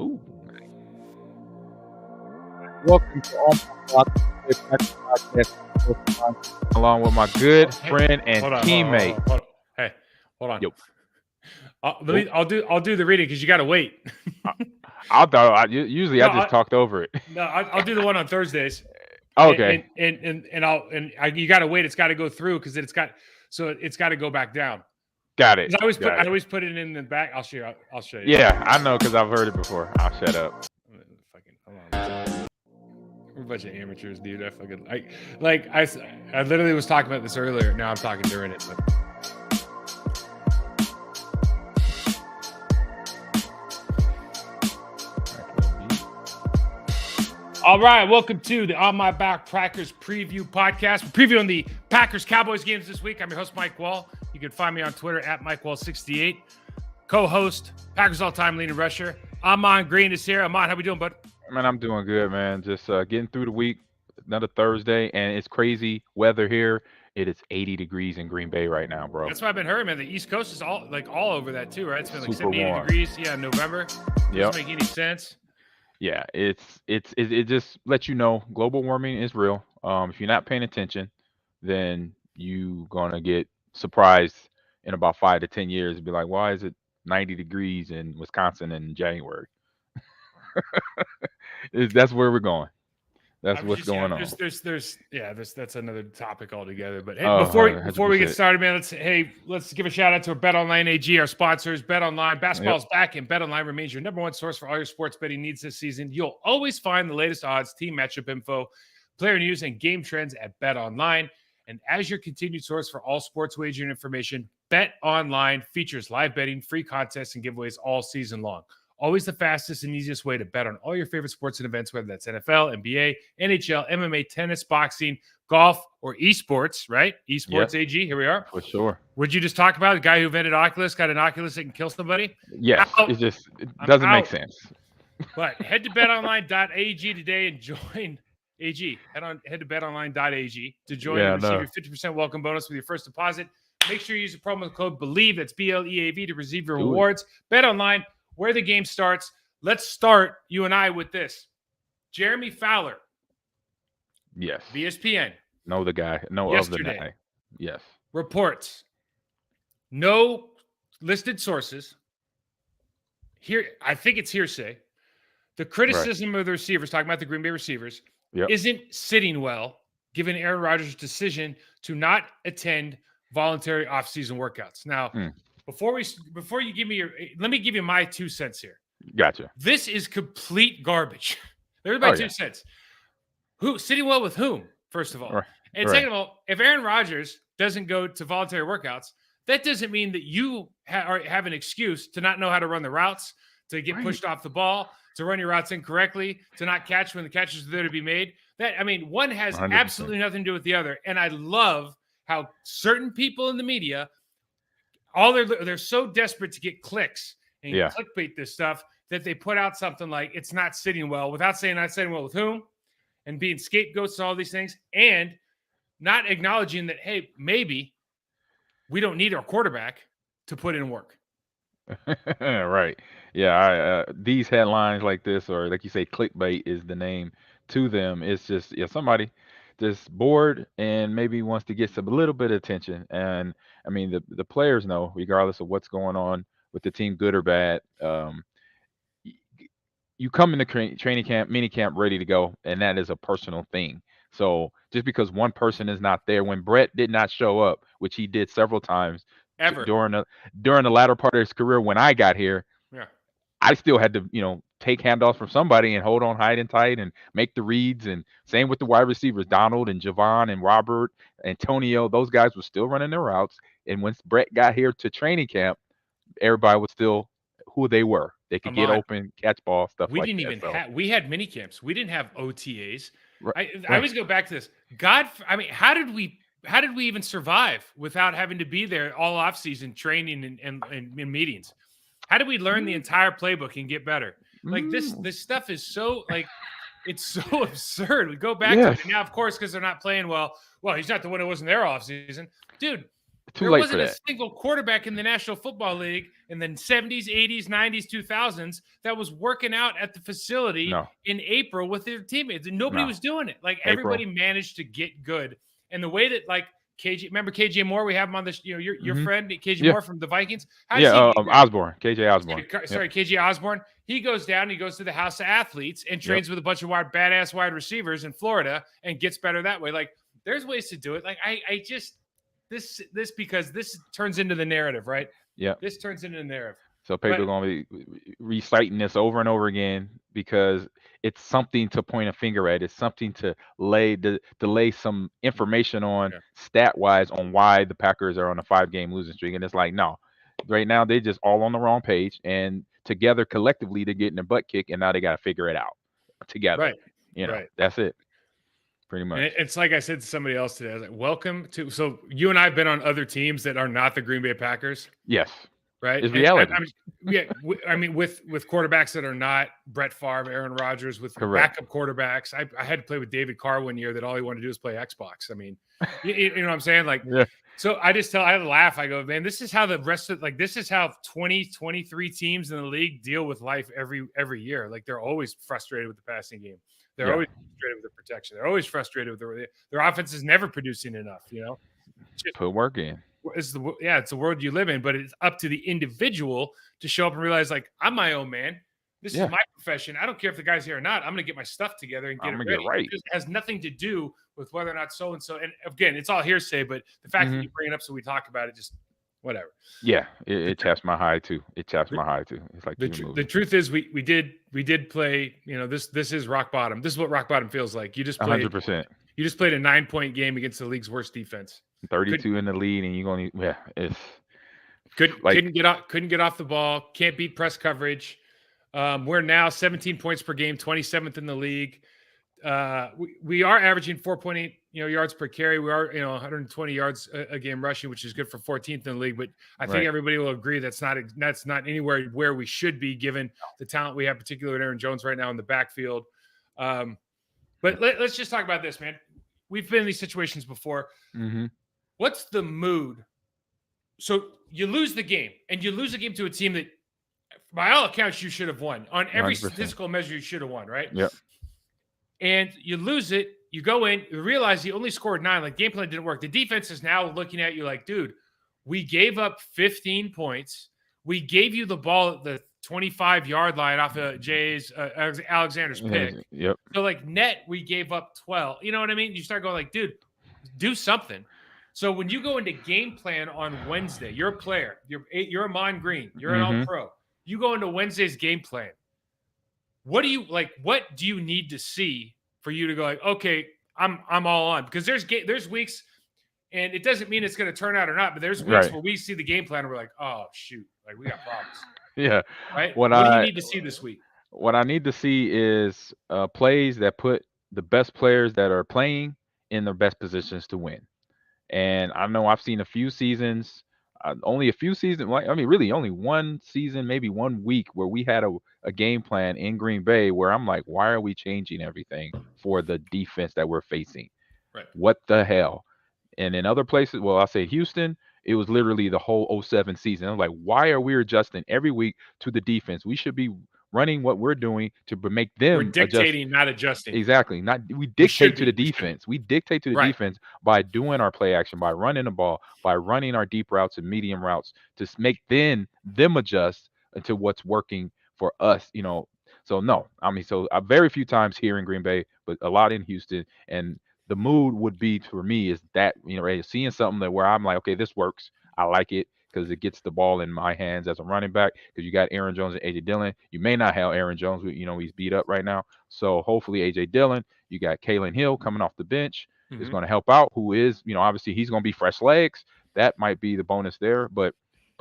Oh, welcome to All My Podcast, along with my good friend and teammate. Hold on. Hey, hold on. Yo. I'll do the reading because you got to wait. Usually I just talked over it. No, I'll do the one on Thursdays. Okay. And you got to wait. It's got to go through because it's got to go back down. Got it. I always put it in the back. I'll show you. Yeah, I know because I've heard it before. I'll shut up. Hold on. We're a bunch of amateurs, dude. I literally was talking about this earlier. Now I'm talking during it. But. All right, welcome to the On My Back Packers Preview Podcast. We're previewing the Packers-Cowboys games this week. I'm your host, Mike Wall. You can find me on Twitter at MikeWall68. Co-host, Packers all-time leading rusher, Ahman Green is here. Ahman, how we doing, bud? Man, I'm doing good, man. Just getting through the week, another Thursday, and it's crazy weather here. It is 80 degrees in Green Bay right now, bro. That's what I've been hearing, man. The East Coast is all over that too, right? It's been like Super 70, 80 degrees, in November. Doesn't make any sense. Yeah, it just lets you know global warming is real. If you're not paying attention, then you gonna get surprised in about 5 to 10 years and be like, why is it 90 degrees in Wisconsin in January? That's where we're going. That's what's going on. That's another topic altogether. But hey, before we get started, man, let's give a shout out to our BetOnline AG, our sponsors. BetOnline, basketball's back, and BetOnline remains your number one source for all your sports betting needs this season. You'll always find the latest odds, team matchup info, player news, and game trends at BetOnline. And as your continued source for all sports wagering information, BetOnline features live betting, free contests, and giveaways all season long. Always the fastest and easiest way to bet on all your favorite sports and events, whether that's NFL, NBA, NHL, MMA, tennis, boxing, golf, or esports, right? Esports AG, here we are. For sure. Would you just talk about the guy who invented Oculus, got an Oculus that can kill somebody? Yes, it doesn't make sense. But head to betonline.ag today and join AG. Head to betonline.ag to join and receive your 50% welcome bonus with your first deposit. Make sure you use the promo code BELIEVE, that's BLEAV, to receive your rewards. BetOnline, where the game starts. Let's start, you and I, with this. Jeremy Fowler. Yes. ESPN. Know the guy. Know of the guy. Yes. Reports. No listed sources. Here, I think it's hearsay. The criticism of the receivers, talking about the Green Bay receivers, isn't sitting well, given Aaron Rodgers' decision to not attend voluntary offseason workouts. Now, Before you give me let me give you my 2 cents here. Gotcha. This is complete garbage. There's my 2 cents. Who sitting well with whom? First of all, and second of all, if Aaron Rodgers doesn't go to voluntary workouts, that doesn't mean that you have an excuse to not know how to run the routes, to get pushed off the ball, to run your routes incorrectly, to not catch when the catches are there to be made. One has 100%. Absolutely nothing to do with the other. And I love how certain people in the media. They're so desperate to get clicks and clickbait this stuff that they put out something like it's not sitting well without saying not sitting well with whom, and being scapegoats and all these things, and not acknowledging that, hey, maybe we don't need our quarterback to put in work. Right. Yeah. These headlines like this, or like you say, clickbait is the name to them. It's just somebody just bored and maybe wants to get a little bit of attention. And I mean, the players know, regardless of what's going on with the team, good or bad, you come in the training camp, mini camp, ready to go, and that is a personal thing. So just because one person is not there, when Brett did not show up, which he did several times during the latter part of his career when I got here, I still had to, take handoffs from somebody and hold on high and tight and make the reads. And same with the wide receivers, Donald and Javon and Robert, Antonio. Those guys were still running their routes. And once Brett got here to training camp, everybody was still who they were. They could get open, catch ball, stuff like that. We didn't even we had mini camps. We didn't have OTAs. Right. I always go back to this. How did we even survive without having to be there all off season training and meetings? How did we learn the entire playbook and get better? Like this stuff is so it's so absurd. We go back to it. And now, of course, because they're not playing well, he's not the one who wasn't there all season. Dude, There wasn't a single quarterback in the National Football League in the 70s, 80s, 90s, 2000s that was working out at the facility in April with their teammates. And nobody was doing it. Like everybody managed to get good. And the way that remember KJ Moore? We have him on this, your friend, KJ Moore from the Vikings. Osborne, KJ Osborne. Sorry, KJ Osborne. He goes down, he goes to the House of Athletes and trains with a bunch of badass wide receivers in Florida and gets better that way. Like, there's ways to do it. Like, I just, because this turns into the narrative, right? Yeah. This turns into the narrative. So people are going to be reciting this over and over again because it's something to point a finger at. It's something to lay some information on stat-wise on why the Packers are on a 5-game losing streak. And it's like, no. Right now, they're just all on the wrong page. And together, collectively, they're getting their butt kicked, and now they got to figure it out together. Right. That's it. Pretty much. And it's like I said to somebody else today. I was like, welcome to – so you and I have been on other teams that are not the Green Bay Packers. Yes. Right. It's reality. I mean, with quarterbacks that are not Brett Favre, Aaron Rodgers, with backup quarterbacks. I had to play with David Carr one year that all he wanted to do was play Xbox. I mean, you know what I'm saying? Like, So I just I laugh. I go, man, this is how the rest of this is how 20, 23 teams in the league deal with life every year. Like, they're always frustrated with the passing game. They're always frustrated with the protection. They're always frustrated with their offense is never producing enough. Just put work in. It's the world you live in, but it's up to the individual to show up and realize, like, I'm my own man. This is my profession. I don't care if the guy's here or not. I'm going to get my stuff together and get it ready. Get right. It has nothing to do with whether or not so-and-so. And again, it's all hearsay, but the fact that you bring it up so we talk about it, just whatever. Yeah, it chaps my high too. It's like the truth is we did play. This is rock bottom. This is what rock bottom feels like. You just played 100%. You just played a 9-point game against the league's worst defense. 32 in the lead, and you're going to couldn't get off the ball. Can't beat press coverage. We're now 17 points per game, 27th in the league. We are averaging 4.8 yards per carry. We are 120 yards a game rushing, which is good for 14th in the league. But I think everybody will agree that's not anywhere where we should be given the talent we have, particularly with Aaron Jones right now in the backfield. But let's just talk about this, man. We've been in these situations before. Mm-hmm. What's the mood? So you lose the game, and you lose the game to a team that, by all accounts, you should have won. On every 100%. Statistical measure, you should have won, right? Yep. And you lose it. You go in, you realize you only scored 9. Like, game plan didn't work. The defense is now looking at you like, dude, we gave up 15 points. We gave you the ball at the 25-yard line off of Alexander's pick. Yep. So, like, net, we gave up 12. You know what I mean? You start going like, dude, do something. So when you go into game plan on Wednesday, you're a player. You're Ahman Green. You're an All-Pro. You go into Wednesday's game plan. What do you need to see for you to go like, okay, I'm all on? Because there's weeks, and it doesn't mean it's going to turn out or not, but there's weeks where we see the game plan and we're like, oh shoot, like we got problems. Yeah. Right. What do you need to see this week? What I need to see is plays that put the best players that are playing in their best positions to win. And I know I've seen a few seasons, only a few seasons. Really only one season, maybe 1 week where we had a game plan in Green Bay where I'm like, why are we changing everything for the defense that we're facing? Right. What the hell? And in other places, well, I'll say Houston, it was literally the whole 07 season. I'm like, why are we adjusting every week to the defense? We should be running what we're doing to make them. We're dictating, adjust. Not adjusting. Exactly. We dictate to the defense. We dictate to the defense by doing our play action, by running the ball, by running our deep routes and medium routes to make them adjust into what's working for us. So no, very few times here in Green Bay, but a lot in Houston. And the mood would be for me is that seeing something that where I'm like, okay, this works. I like it. Because it gets the ball in my hands as a running back. Because you got Aaron Jones and A.J. Dillon. You may not have Aaron Jones. He's beat up right now. So hopefully A.J. Dillon. You got Kalen Hill coming off the bench. Is going to help out. Who is, obviously he's going to be fresh legs. That might be the bonus there. But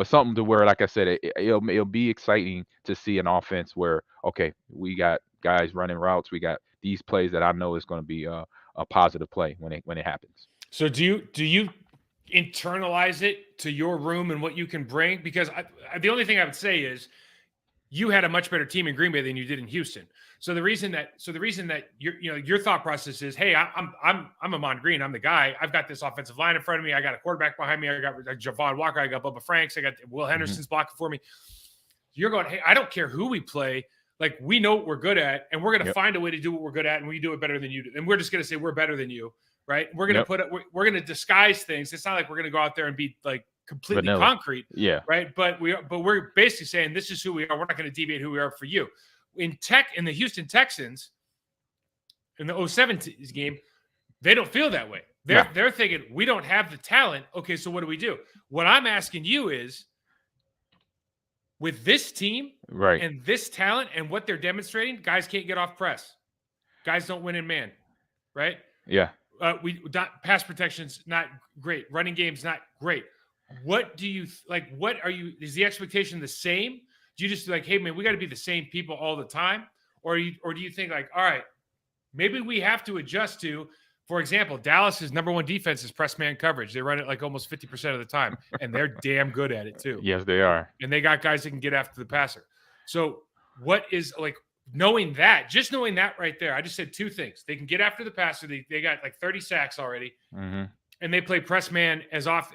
something to where, like I said, it'll be exciting to see an offense where, okay, we got guys running routes. We got these plays that I know is going to be a positive play when it happens. So do you internalize it to your room and what you can bring? Because the only thing I would say is you had a much better team in Green Bay than you did in Houston. So the reason that your thought process is, hey, I'm Ahman Green, I'm the guy. I've got this offensive line in front of me. I got a quarterback behind me. I got Javon Walker. I got Bubba Franks. I got Will Henderson's blocking for me. You're going, hey, I don't care who we play. Like, we know what we're good at, and we're going to find a way to do what we're good at, and we do it better than you do. And we're just going to say we're better than you, right? We're going to we're going to disguise things. It's not like we're going to go out there and be like completely concrete, right? But we're basically saying this is who we are. We're not going to deviate who we are for you. In the Houston Texans, in the 2007 game, they don't feel that way. They're thinking we don't have the talent. Okay, so what do we do? What I'm asking you is, with this team and this talent and what they're demonstrating, guys can't get off press. Guys don't win in man, right? Yeah. Pass protection's not great. Running game's not great. What do you like? What are you? Is the expectation the same? Do you just like, hey man, we got to be the same people all the time, or do you think like, all right, maybe we have to adjust to? For example, Dallas's number one defense is press man coverage. They run it like almost 50% of the time, and they're damn good at it too. Yes, they are. And they got guys that can get after the passer. So what is like knowing that right there? I just said two things. They can get after the passer. They got like 30 sacks already. And they play press man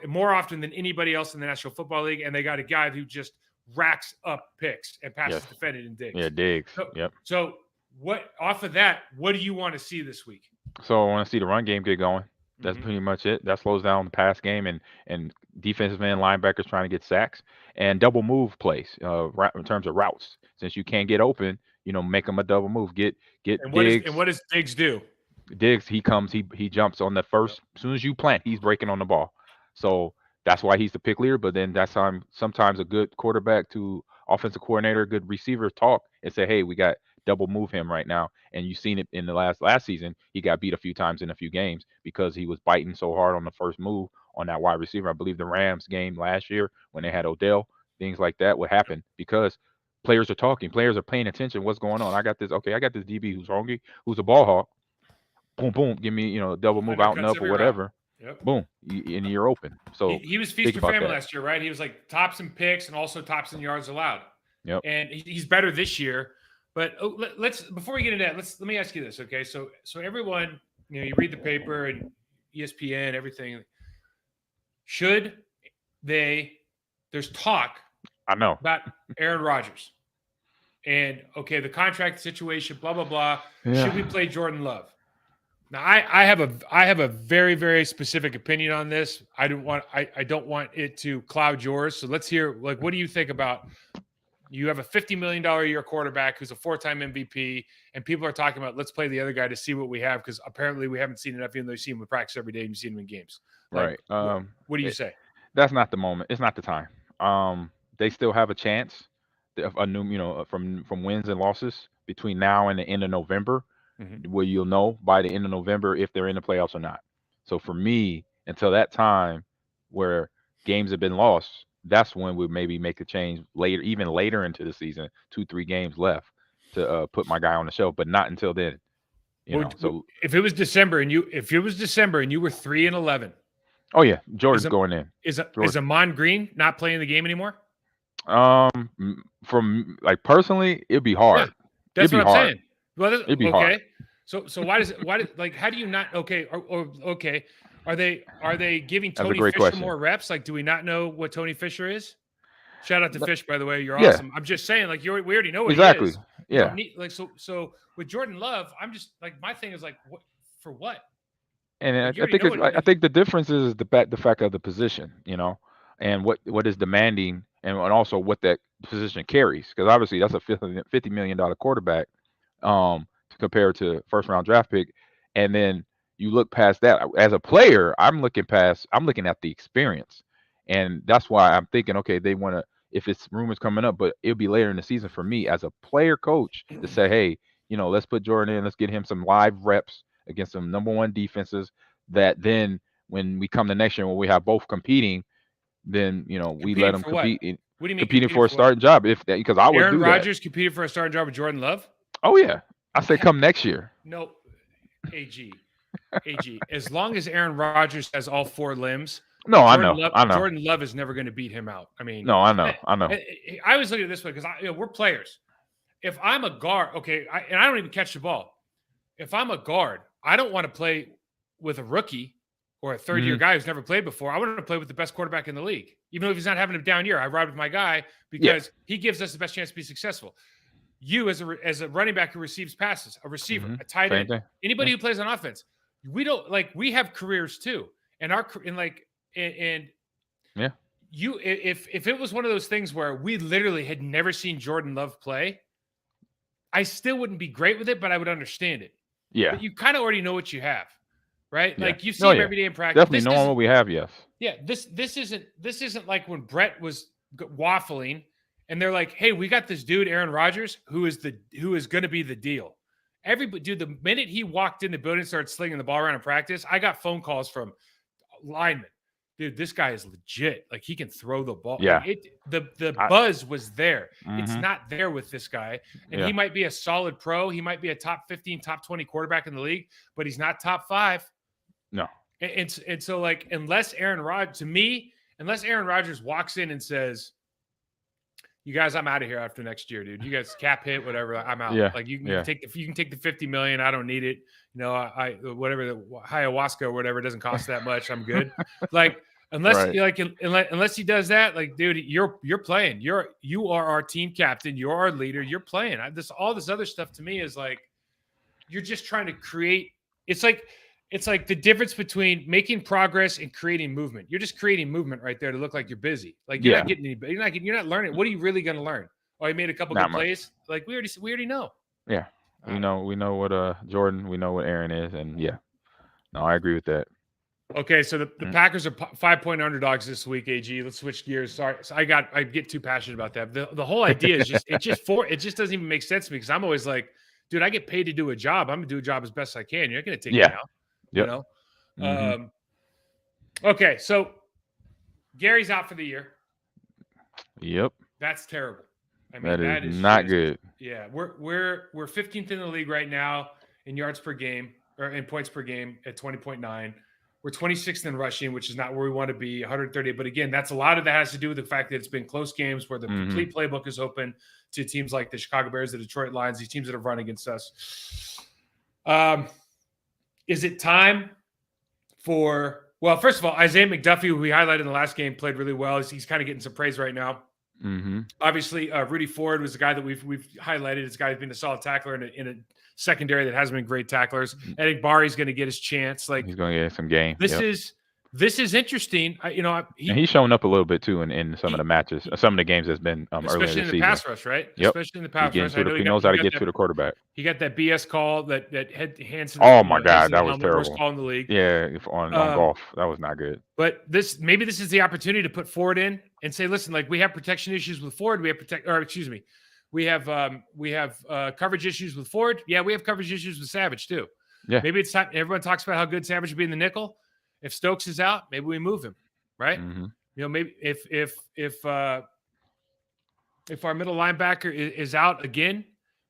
more often than anybody else in the National Football League. And they got a guy who just racks up picks and passes defended in Diggs. Yeah, Diggs. So what off of that, what do you want to see this week? So I want to see the run game get going. That's pretty much it. That slows down the pass game and defensive end linebackers trying to get sacks and double move plays in terms of routes. Since you can't get open, make them a double move. Get Diggs. What does Diggs do? Diggs, he jumps on the first. As soon as you plant, he's breaking on the ball. So that's why he's the pick leader. But then that's sometimes a good quarterback to offensive coordinator, good receiver talk and say, hey, we got double move him right now. And you've seen it in the last season. He got beat a few times in a few games because he was biting so hard on the first move on that wide receiver. I believe the Rams game last year when they had Odell, things like that would happen because players are talking, players are paying attention. What's going on? I got this DB who's hungry, who's a ball hawk. Boom, boom, give me, double move out and up or whatever. Boom, and you're open. So he was feast or famine last year, right? He was like tops in picks and also tops in yards allowed. And he's better this year. But let's before we get into that, let me ask you this, okay? So everyone, you read the paper and ESPN, everything. Should there's talk about Aaron Rodgers and the contract situation, blah blah blah. Yeah. Should we play Jordan Love? Now I have a very, very specific opinion on this. I don't want it to cloud yours. So let's hear, like, what do you think about? You have a $50 million a year quarterback who's a 4-time MVP, and people are talking about let's play the other guy to see what we have because apparently we haven't seen enough, even though you see him in practice every day and you see him in games. Like, right. What do you say? That's not the moment. It's not the time. They still have a chance of a new, from wins and losses between now and the end of November, where you'll know by the end of November if they're in the playoffs or not. So for me, until that time, where games have been lost, that's when we maybe make a change later, even later into the season, 2-3 games left to put my guy on the shelf, but not until then. So if it was December and you were 3-11. Oh yeah, Jordan's going in. Is Ahman Green not playing the game anymore? From like personally, it'd be hard. Yeah, that's what I'm saying. Well, it'd be hard. So why like how do you not okay? Are they giving Tony Fisher more reps? Like, do we not know what Tony Fisher is? Shout out to Fish, by the way. You're awesome. I'm just saying, like, we already know what he is. Yeah. So with Jordan Love, I'm just like, my thing is like, what for what? And I think the difference is the fact of the position, and what is demanding, and also what that position carries. Because obviously that's a $50 million quarterback, compared to first round draft pick, and then you look past that. As a player, I'm looking at the experience, and that's why I'm thinking, okay, they want to. If it's rumors coming up, but it'll be later in the season for me as a player coach to say, hey, let's put Jordan in, let's get him some live reps against some number one defenses. That then when we come the next year when we have both competing, then we let them compete. What do you mean competing for a starting job? Because I would do that. Aaron Rodgers competed for a starting job with Jordan Love. Oh yeah, I say come next year. No, AG. As long as Aaron Rodgers has all four limbs, No, I know. I know. Jordan Love is never going to beat him out. I mean, no, I know. I know. I always look at it this way because we're players. If I'm a guard, okay, and I don't even catch the ball. If I'm a guard, I don't want to play with a rookie or a third-year guy who's never played before. I want to play with the best quarterback in the league. Even if he's not having a down year, I ride with my guy because he gives us the best chance to be successful. You, as a running back who receives passes, a receiver, a tight end, anybody who plays on offense, we don't we have careers too, and you, if it was one of those things where we literally had never seen Jordan Love play, I still wouldn't be great with it, but I would understand it. Yeah. But you kind of already know what you have, right? Yeah. Like you see him every day in practice. Definitely knowing what we have, yes. Yeah, this isn't like when Brett was waffling and they're like, "Hey, we got this dude Aaron Rodgers who is going to be the deal." Dude, the minute he walked in the building and started slinging the ball around in practice, I got phone calls from linemen. Dude, this guy is legit. Like he can throw the ball. Yeah. The buzz was there. It's Mm-hmm. not there with this guy. And he might be a solid pro. He might be a top 15, top 20 quarterback in the league, but he's not top 5. No. And so like unless Aaron Rodgers walks in and says, "You guys, I'm out of here after next year, dude. You guys cap hit, whatever. I'm out." Yeah. Like you can take the $50 million. I don't need it. You know, I whatever the ayahuasca or whatever doesn't cost that much. I'm good. Like unless he does that, like, dude, you're playing. You are our team captain. You're our leader. You're playing. All this other stuff to me is like you're just trying to create. It's like the difference between making progress and creating movement. You're just creating movement right there to look like you're busy. Like you're not getting any. You're not learning. What are you really going to learn? Oh, he made a couple good plays. Like we already know. Yeah, we know what Jordan. We know what Aaron is, and no, I agree with that. Okay, so the Packers are 5-point underdogs this week. AG, let's switch gears. Sorry, so I get too passionate about that. The whole idea is it just doesn't even make sense to me because I'm always like, dude, I get paid to do a job. I'm gonna do a job as best I can. You're not gonna take me out. Yep. You know. Okay, so Gary's out for the year. Yep. That's terrible. I mean, that is not good. Yeah, we're 15th in the league right now in yards per game or in points per game at 20.9. We're 26th in rushing, which is not where we want to be, 130. But again, a lot of that has to do with the fact that it's been close games where the complete playbook is open to teams like the Chicago Bears, the Detroit Lions, these teams that have run against us. Is it time for – well, first of all, Isaiah McDuffie, who we highlighted in the last game, played really well. He's kind of getting some praise right now. Obviously, Rudy Ford was the guy that we've highlighted as a guy who's been a solid tackler in a secondary that hasn't been great tacklers. I think Bari's going to get his chance. Like he's going to get some game. This is interesting. He's showing up a little bit too in some of the matches, some of the games that's been earlier this season. Especially in the pass rush, right? Yep. Especially in the pass rush. He knows how to get to the quarterback. He got that BS call that Hansen. Oh my God, that was terrible. Worst call in the league. Yeah, on golf, that was not good. But maybe this is the opportunity to put Ford in and say, listen, like we have protection issues with Ford. We have coverage issues with Ford. Yeah, we have coverage issues with Savage too. Yeah. Maybe it's time. Everyone talks about how good Savage would be in the nickel. If Stokes is out, maybe we move him, right? Maybe if our middle linebacker is out again,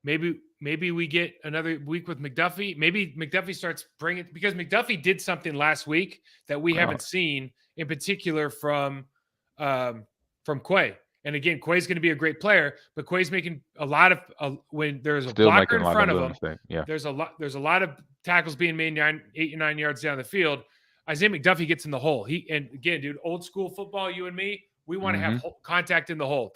maybe we get another week with McDuffie. Maybe McDuffie starts bringing – because McDuffie did something last week that we haven't seen, in particular from Quay. And again, Quay's going to be a great player, but Quay's making a lot of when there's a blocker in front of him. Yeah. There's a lot of tackles being made 8 or 9 yards down the field. Isaiah McDuffie gets in the hole. And again, dude, old school football, you and me, we want to have contact in the hole.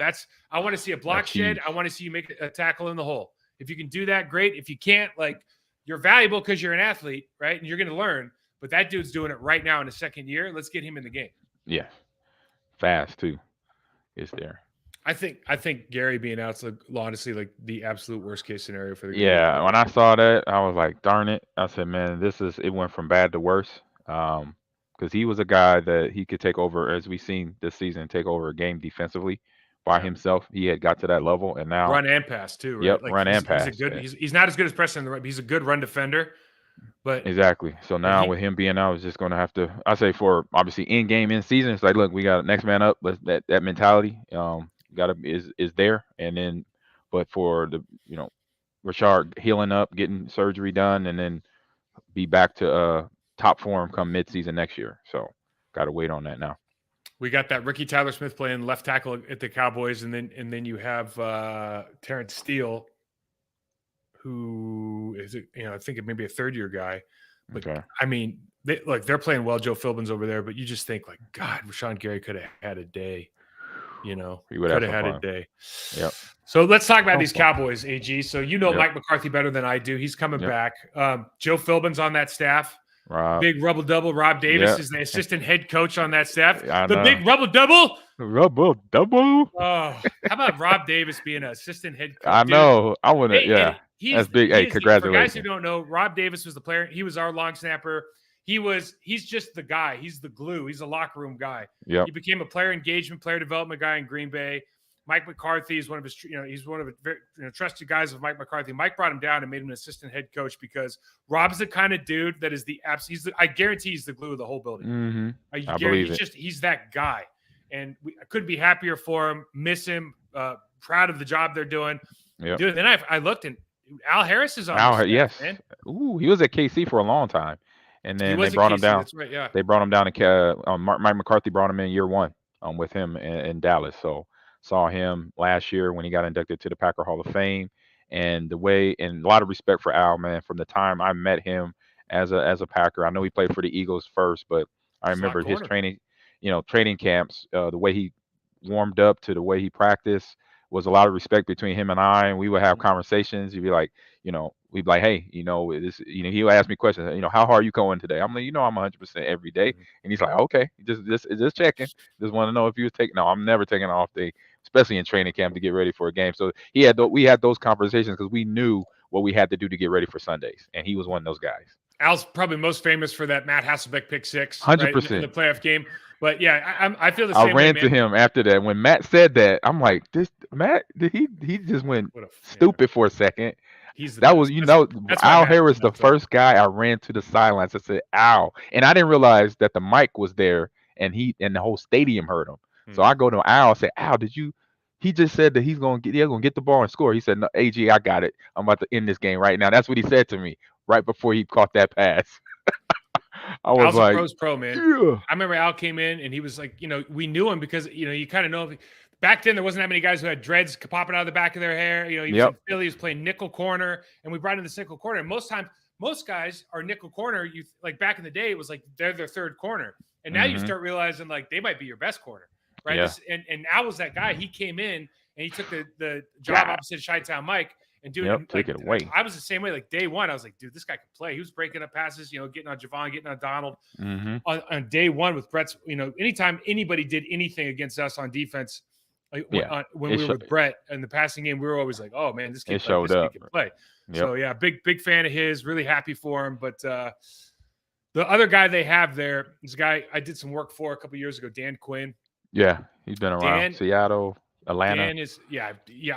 I want to see a block shed. I want to see you make a tackle in the hole. If you can do that, great. If you can't, like, you're valuable because you're an athlete, right? And you're going to learn. But that dude's doing it right now in his second year. Let's get him in the game. Yeah, fast too. Is there? I think Gary being out's honestly like the absolute worst case scenario for the game. Yeah, when I saw that, I was like, darn it. I said, man, it went from bad to worse. Because he was a guy that he could take over, as we've seen this season, take over a game defensively by himself. He had got to that level, and now run and pass too. Right? Yep, like run and pass. He's not as good as Preston in the run. He's a good run defender. But exactly. So now with him being out, it's just going to have to. I say for obviously in game, in season, it's like, look, we got next man up. That mentality is there, and then but for the Rashard healing up, getting surgery done, and then be back to top form come midseason next year. So Got to wait on that now. We got that Ricky Tyler Smith playing left tackle at the Cowboys, and then you have Terrence Steele, who is I think it may be a third-year guy. But Okay. I mean, they're playing well. Joe Philbin's over there, but you just think like, God, Rashawn Gary could have had a day. He would have had a day. Yep. So let's talk about these Cowboys, AG. So Mike McCarthy better than I do. He's coming back. Joe Philbin's on that staff. Rob. Big rubble double. Rob Davis is the assistant head coach on that staff. The big rubble double. Rubble double. Oh, how about Rob Davis being an assistant head coach? I know. I want to. Yeah, that's big. Hey, congratulations. For guys who don't know, Rob Davis was the player. He was our long snapper. He's just the guy. He's the glue. He's a locker room guy. Yep. He became a player engagement, player development guy in Green Bay. Mike McCarthy is one of his, he's one of the very, trusted guys of Mike McCarthy. Mike brought him down and made him an assistant head coach because Rob's the kind of dude that is I guarantee he's the glue of the whole building. Mm-hmm. I believe it. He's that guy. And I couldn't be happier for him. Miss him. Proud of the job they're doing. Yep. Dude, then I looked and Al Harris is on. Yes. Man. Ooh, he was at KC for a long time. And then they brought him down. That's right, yeah. They brought him down to Mike McCarthy brought him in year one with him in Dallas. So saw him last year when he got inducted to the Packer Hall of Fame. And a lot of respect for Al, man, from the time I met him as a Packer. I know he played for the Eagles first, but I remember his training camps, the way he warmed up to the way he practiced was a lot of respect between him and I. And we would have conversations. He'd be like, we'd be like, hey, this, he would ask me questions, how hard are you going today? I'm like, I'm 100% every day. And he's like, okay, just checking. Just want to know if you was taking, no, I'm never taking an off day, especially in training camp to get ready for a game. So we had those conversations because we knew what we had to do to get ready for Sundays. And he was one of those guys. Al's probably most famous for that Matt Hasselbeck pick six, 100% right, in the playoff game. But yeah, I feel the same. I ran to him after that. When Matt said that, I'm like, "This Matt, he just went stupid for a second." Al Harris, the first guy I ran to the sidelines. I said, "Al," and I didn't realize that the mic was there, and the whole stadium heard him. So I go to Al and say, "Al, did you?" He just said that he's gonna get the ball and score. He said, "No, AG, I got it. I'm about to end this game right now." That's what he said to me right before he caught that pass. I was Al's like, a pro's pro, man. Yeah. I remember Al came in and he was like, we knew him because, you kind of know him. Back then, there wasn't that many guys who had dreads popping out of the back of their hair. He was in Philly, he was playing nickel corner, and we brought in the nickel corner. And most guys are nickel corner. Like back in the day, it was like they're their third corner. And now you start realizing like they might be your best corner, right? Yeah. And Al was that guy. He came in and he took the job opposite Chi-Town Mike. And dude, take it away. I was the same way. Like day one, I was like, dude, this guy can play. He was breaking up passes, getting on Javon, getting on Donald. On day one with Brett's, anytime anybody did anything against us on defense, when we were with Brett in the passing game, we were always like, oh man, this kid can play. Yep. So yeah, big fan of his. Really happy for him. But the other guy they have there is a guy I did some work for a couple years ago, Dan Quinn. Yeah, he's been around Seattle. Atlanta. Dan is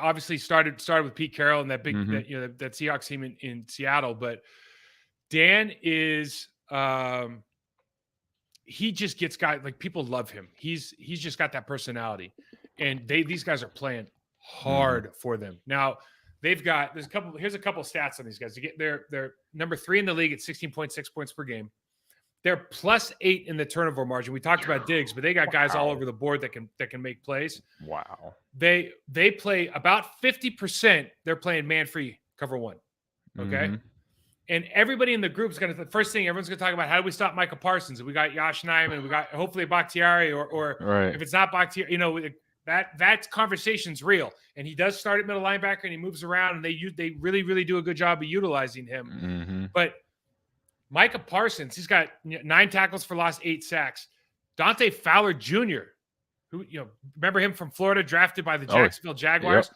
obviously started with Pete Carroll and that big that Seahawks team in Seattle, but Dan is he just gets guys like people love him. He's just got that personality, and these guys are playing hard for them. Now here's a couple stats on these guys. They're number 3 in the league at 16.6 points per game. They're +8 in the turnover margin. We talked about Diggs, but they got guys all over the board that can make plays. Wow. They play about 50%. They're playing man-free cover one. Okay. And everybody in the group is the first thing everyone's gonna talk about, how do we stop Micah Parsons? And we got Yosh Nijman, we got hopefully Bakhtiari or right. If it's not Bakhtiari, that conversation's real. And he does start at middle linebacker and he moves around, and they really, really do a good job of utilizing him. But Micah Parsons, he's got 9 tackles for loss, 8 sacks. Dante Fowler Jr., who remember him from Florida, drafted by the Jacksonville Jaguars,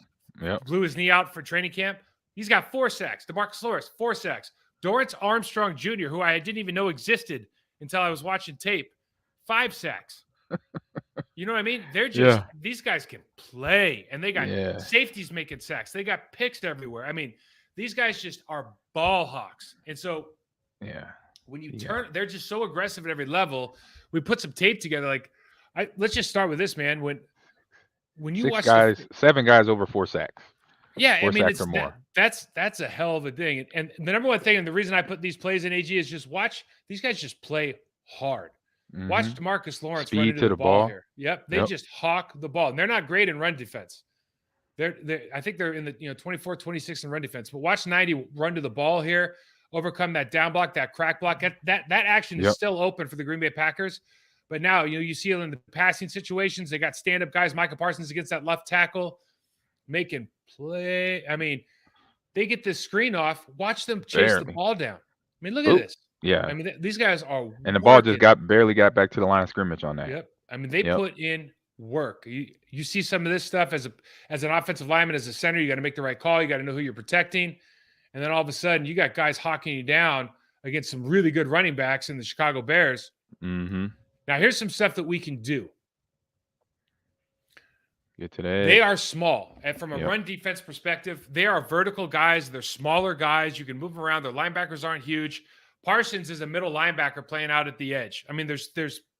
blew his knee out for training camp. He's got 4 sacks. DeMarcus Lawrence, 4 sacks. Dorrance Armstrong Jr., who I didn't even know existed until I was watching tape, 5 sacks. You know what I mean? They're just these guys can play, and they got safeties making sacks. They got picks everywhere. I mean, these guys just are ball hawks, and so. Yeah. When you turn, they're just so aggressive at every level. We put some tape together. Like, let's just start with this, man. When you watch 7 guys over 4 sacks. Yeah, 4 sacks or more. That's a hell of a thing. And the number one thing, and the reason I put these plays in AG is just watch these guys just play hard. Watch DeMarcus Lawrence run Speed into to the the ball ball. here. Yep, they just hawk the ball. And they're not great in run defense. I think they're in the 24, 26 in run defense. But watch 90 run to the ball here, overcome that down block, that crack block. That action is still open for the Green Bay Packers. But now you see it in the passing situations. They got stand-up guys. Micah Parsons against that left tackle, making play. I mean, they get this screen off. Watch them chase the ball down. I mean, look at this. Yeah. I mean, these guys are and the ball just barely got back to the line of scrimmage on that. Yep. I mean, they put in work. You see some of this stuff as an offensive lineman, as a center, you got to make the right call. You got to know who you're protecting. And then all of a sudden, you got guys hawking you down against some really good running backs in the Chicago Bears. Mm-hmm. Now, here's some stuff that we can do. Get to that. They are small. And from a run defense perspective, they are vertical guys. They're smaller guys. You can move around. Their linebackers aren't huge. Parsons is a middle linebacker playing out at the edge. I mean,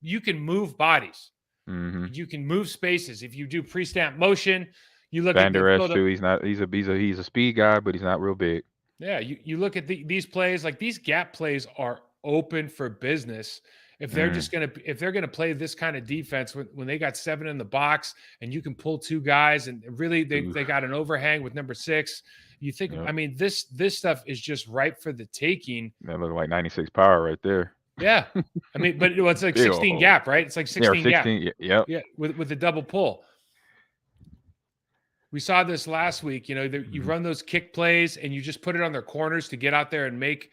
you can move bodies. Mm-hmm. You can move spaces. If you do pre-snap motion, you look at the too. He's a speed guy, but he's not real big. Yeah, you look at these plays, like these gap plays are open for business. If they're gonna play this kind of defense when they got 7 in the box and you can pull 2 guys and really they got an overhang with number 6. You think I mean this stuff is just ripe for the taking. That looks like 96 power right there. Yeah. I mean, but it's like 16 gap, right? It's like 16 gap. Yep. Yeah, with the double pull. We saw this last week. You run those kick plays and you just put it on their corners to get out there and make.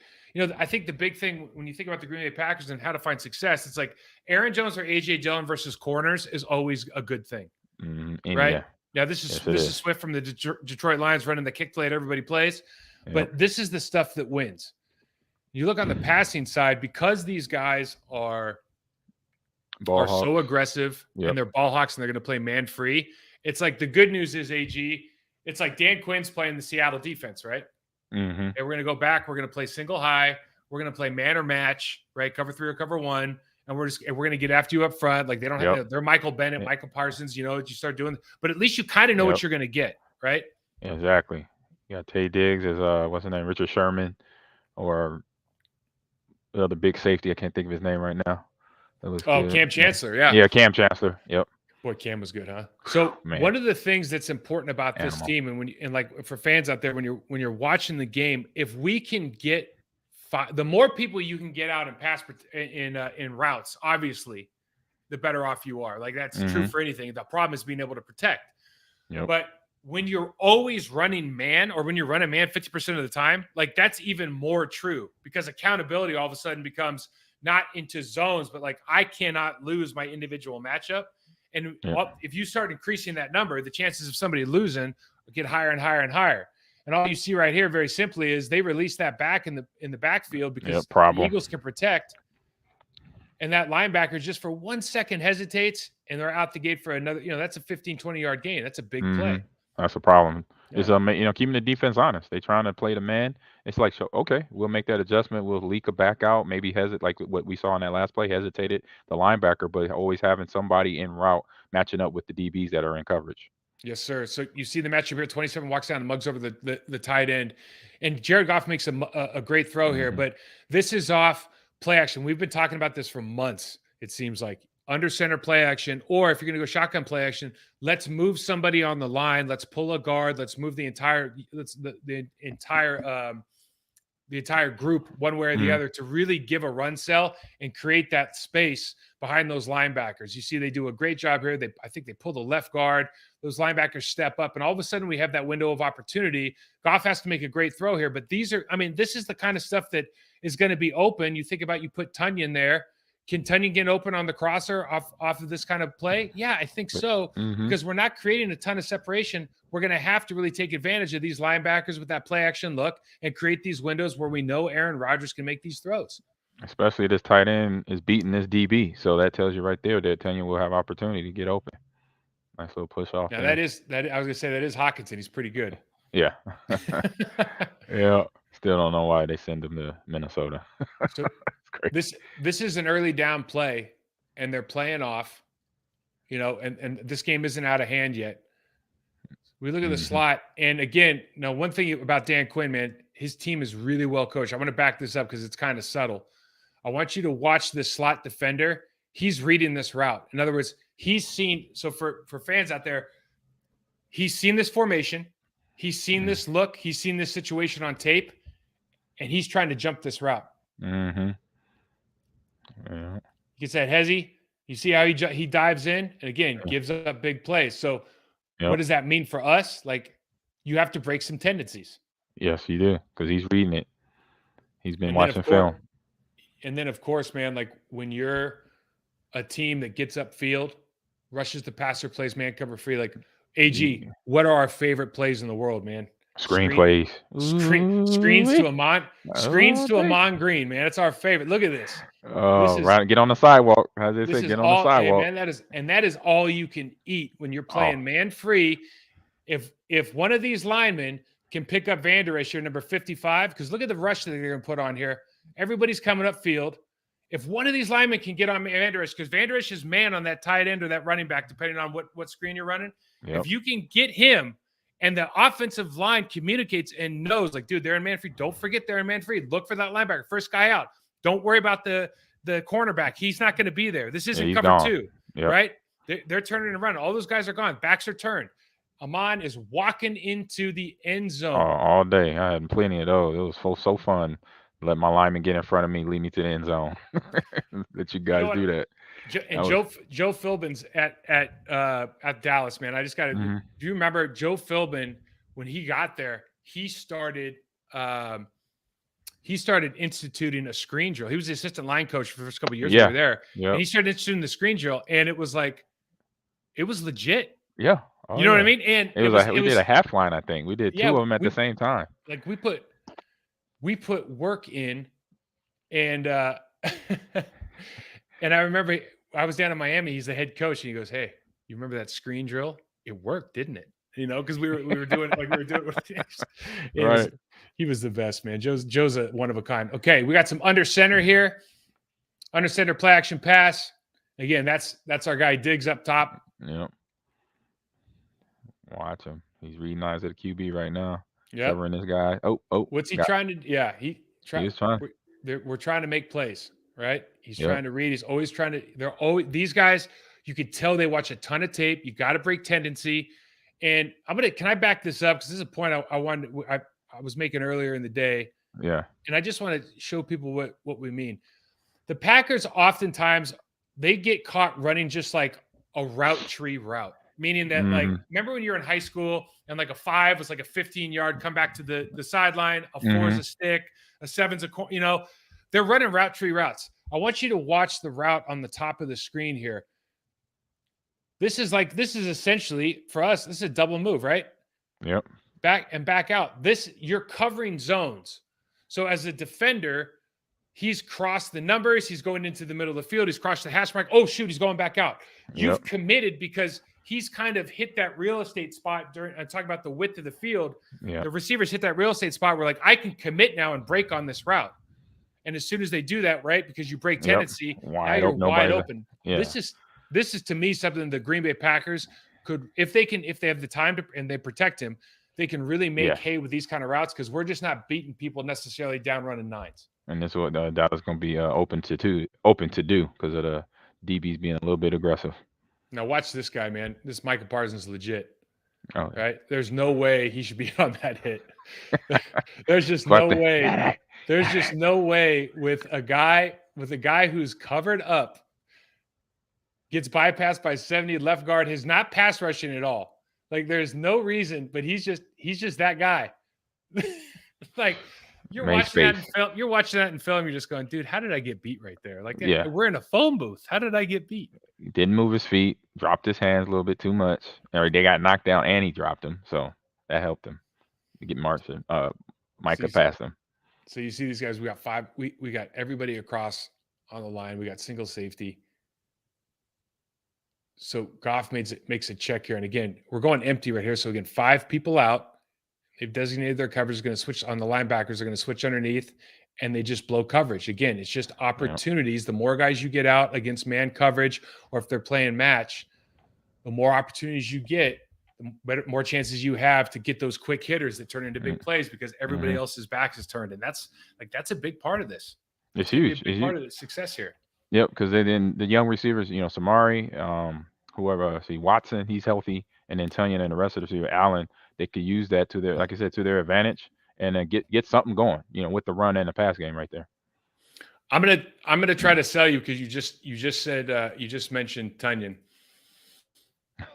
I think the big thing when you think about the Green Bay Packers and how to find success, it's like Aaron Jones or A.J. Dillon versus corners is always a good thing, right? Yeah, this is Swift from the Detroit Lions running the kick play that everybody plays, but this is the stuff that wins. You look on the passing side, because these guys are so aggressive and they're ball hawks and they're going to play man free. It's like the good news is, AG, it's like Dan Quinn's playing the Seattle defense, right? Mm-hmm. And we're going to go back. We're going to play single high. We're going to play man or match, right? Cover 3 or cover 1. And we're going to get after you up front. Like they don't have, they're Michael Bennett, Michael Parsons, you start doing, but at least you kind of know what you're going to get, right? Exactly. You got Tay Diggs as, what's his name? Richard Sherman, or the other big safety. I can't think of his name right now. Cam Chancellor. Yeah. Yeah. Cam Chancellor. Yep. Boy, Cam was good, huh? So one of the things that's important about this team, and like for fans out there, when you're watching the game, if we can get the more people you can get out and pass in routes, obviously, the better off you are. Like that's true for anything. The problem is being able to protect. Yep. But when you're always running man, or when you're running man 50% of the time, like that's even more true, because accountability all of a sudden becomes not into zones, but like I cannot lose my individual matchup. And if you start increasing that number, the chances of somebody losing get higher and higher and higher. And all you see right here, very simply, is they release that back in the backfield because the Eagles can protect. And that linebacker just for 1 second hesitates, and they're out the gate for another. That's a 15, 20-yard gain. That's a big play. That's a problem. It's keeping the defense honest. They trying to play the man. It's like, so okay, we'll make that adjustment. We'll leak a back out, maybe hesitate, like what we saw in that last play, hesitated the linebacker, but always having somebody en route matching up with the DBs that are in coverage. Yes, sir. So you see the matchup here. 27 walks down and mugs over the tight end, and Jared Goff makes a great throw here. But this is off play action. We've been talking about this for months. It seems like under center play action, or if you're going to go shotgun play action, let's move somebody on the line. Let's pull a guard. Let's move the entire group one way or the other to really give a run cell and create that space behind those linebackers. You see, they do a great job here. I think they pull the left guard. Those linebackers step up, and all of a sudden we have that window of opportunity. Goff has to make a great throw here, but this is the kind of stuff that is going to be open. You think about, you put Tunyon there. Can Tunyon get open on the crosser off of this kind of play? Yeah, I think so, because we're not creating a ton of separation. We're going to have to really take advantage of these linebackers with that play action look and create these windows where we know Aaron Rodgers can make these throws. Especially this tight end is beating this DB. So that tells you right there that Tunyon will have opportunity to get open. Nice little push off. Now that I was going to say, that is Hockenson. He's pretty good. Yeah. Yeah. Still don't know why they send him to Minnesota. So this is an early down play, and they're playing off, and this game isn't out of hand yet. We look at the slot, and again, now one thing about Dan Quinn, man, his team is really well coached. I want to back this up because it's kind of subtle. I want you to watch this slot defender. he's reading this route. In other words, he's seen. So for fans out there, he's seen this formation, he's seen this look, he's seen this situation on tape, and he's trying to jump this route. Mm-hmm. Yeah. He gets that hezzy. You see how he dives in and again gives up big plays. So what does that mean for us? Like you have to break some tendencies. Yes, you do, because he's reading it. He's been watching film. And then, of course, man, like when you're a team that gets upfield, rushes the passer, plays man cover free, like AG, what are our favorite plays in the world, man? Plays. Screens to Ahman. Screens to Ahman Green, man. It's our favorite. Look at this. Right. Get on the sidewalk. As they say, get on the sidewalk. Hey, man, that is all you can eat when you're playing man free. If one of these linemen can pick up Vander Esch here, number 55, because look at the rush that they're going to put on here. Everybody's coming up field. If one of these linemen can get on Vander Esch, because Vander Esch is man on that tight end or that running back, depending on what screen you're running. If you can get him and the offensive line communicates and knows, like, dude, they're in man free. Don't forget they're in man free. Look for that linebacker. First guy out. Don't worry about the cornerback. He's not going to be there. This isn't cover two, right? They're turning and running. All those guys are gone. Backs are turned. Ahman is walking into the end zone. All day. I had plenty of those. It was so fun. Let my lineman get in front of me, lead me to the end zone. Let you guys do that. And Joe Philbin's at Dallas, man. I just got to. Do you remember Joe Philbin when he got there? He started instituting a screen drill. He was the assistant line coach for the first couple of years over there. And he started instituting the screen drill, and it was legit. Yeah. You know what I mean? And we did a half line, I think. We did two of them at the same time. Like we put work in, and and I remember I was down in Miami. He's the head coach, and he goes, "Hey, you remember that screen drill? It worked, didn't it? You know, because we were doing it like we were doing it." Right. He was the best, man. Joe's a one of a kind. Okay, we got some under center here. Under center play action pass. Again, that's our guy Diggs up top. Yep. Watch him. He's reading eyes at the QB right now. Yeah. Covering this guy. Oh. What's he trying to? Yeah, he's trying. We're trying to make plays, right? He's trying to read. He's always trying to. They're always these guys. You could tell they watch a ton of tape. You got to break tendency. And can I back this up? Because this is a point I was making earlier in the day. Yeah. And I just want to show people what we mean. The Packers oftentimes they get caught running just like a route tree route. Meaning that, like, remember when you were in high school and like a 5 was like a 15-yard come back to the sideline, a 4 is a stick, a 7's a they're running route tree routes. I want you to watch the route on the top of the screen here. This is essentially for us. This is a double move, right? Yep. Back out. You're covering zones. So as a defender, he's crossed the numbers. He's going into the middle of the field. He's crossed the hash mark. Oh shoot, he's going back out. You've committed because he's kind of hit that real estate spot during. I'm talking about the width of the field. Yeah. The receivers hit that real estate spot where, like, I can commit now and break on this route. And as soon as they do that, right, because you break tendency, now you're wide open. Yeah. This is to me something the Green Bay Packers could, if they have the time to and they protect him, they can really make hay with these kind of routes because we're just not beating people necessarily down running nines. And that's what Dallas going to be open to do because of the DBs being a little bit aggressive. Now watch this guy, man. This Micah Parsons is legit. Oh, right? There's no way he should be on that hit. There's just no way. There's just no way with a guy who's covered up, gets bypassed by 70 left guard, has not pass rushing at all. Like there's no reason, but he's just that guy. Like you're watching that in film. You're watching that in film. You're just going, dude, how did I get beat right there? Like we're in a phone booth. How did I get beat? He didn't move his feet, dropped his hands a little bit too much. Or they got knocked down and he dropped them. So that helped him to get Martin. Micah past him. So you see these guys, we got 5. We got everybody across on the line. We got single safety. So Goff makes a check here. And again, we're going empty right here. So again, 5 people out. They've designated their coverage is going to switch on the linebackers. They're going to switch underneath and they just blow coverage. Again, it's just opportunities. The more guys you get out against man coverage, or if they're playing match, the more opportunities you get, the more chances you have to get those quick hitters that turn into big plays because everybody else's back is turned. And that's a big part of this. It's huge. It's a big part of the success here. Yep, because then the young receivers, Samari, whoever, see Watson, he's healthy, and then Tunyon and the rest of the receiver, Allen, they could use that to their, like I said, to their advantage, and then get something going, with the run and the pass game right there. I'm gonna try to sell you because you just said you just mentioned Tunyon.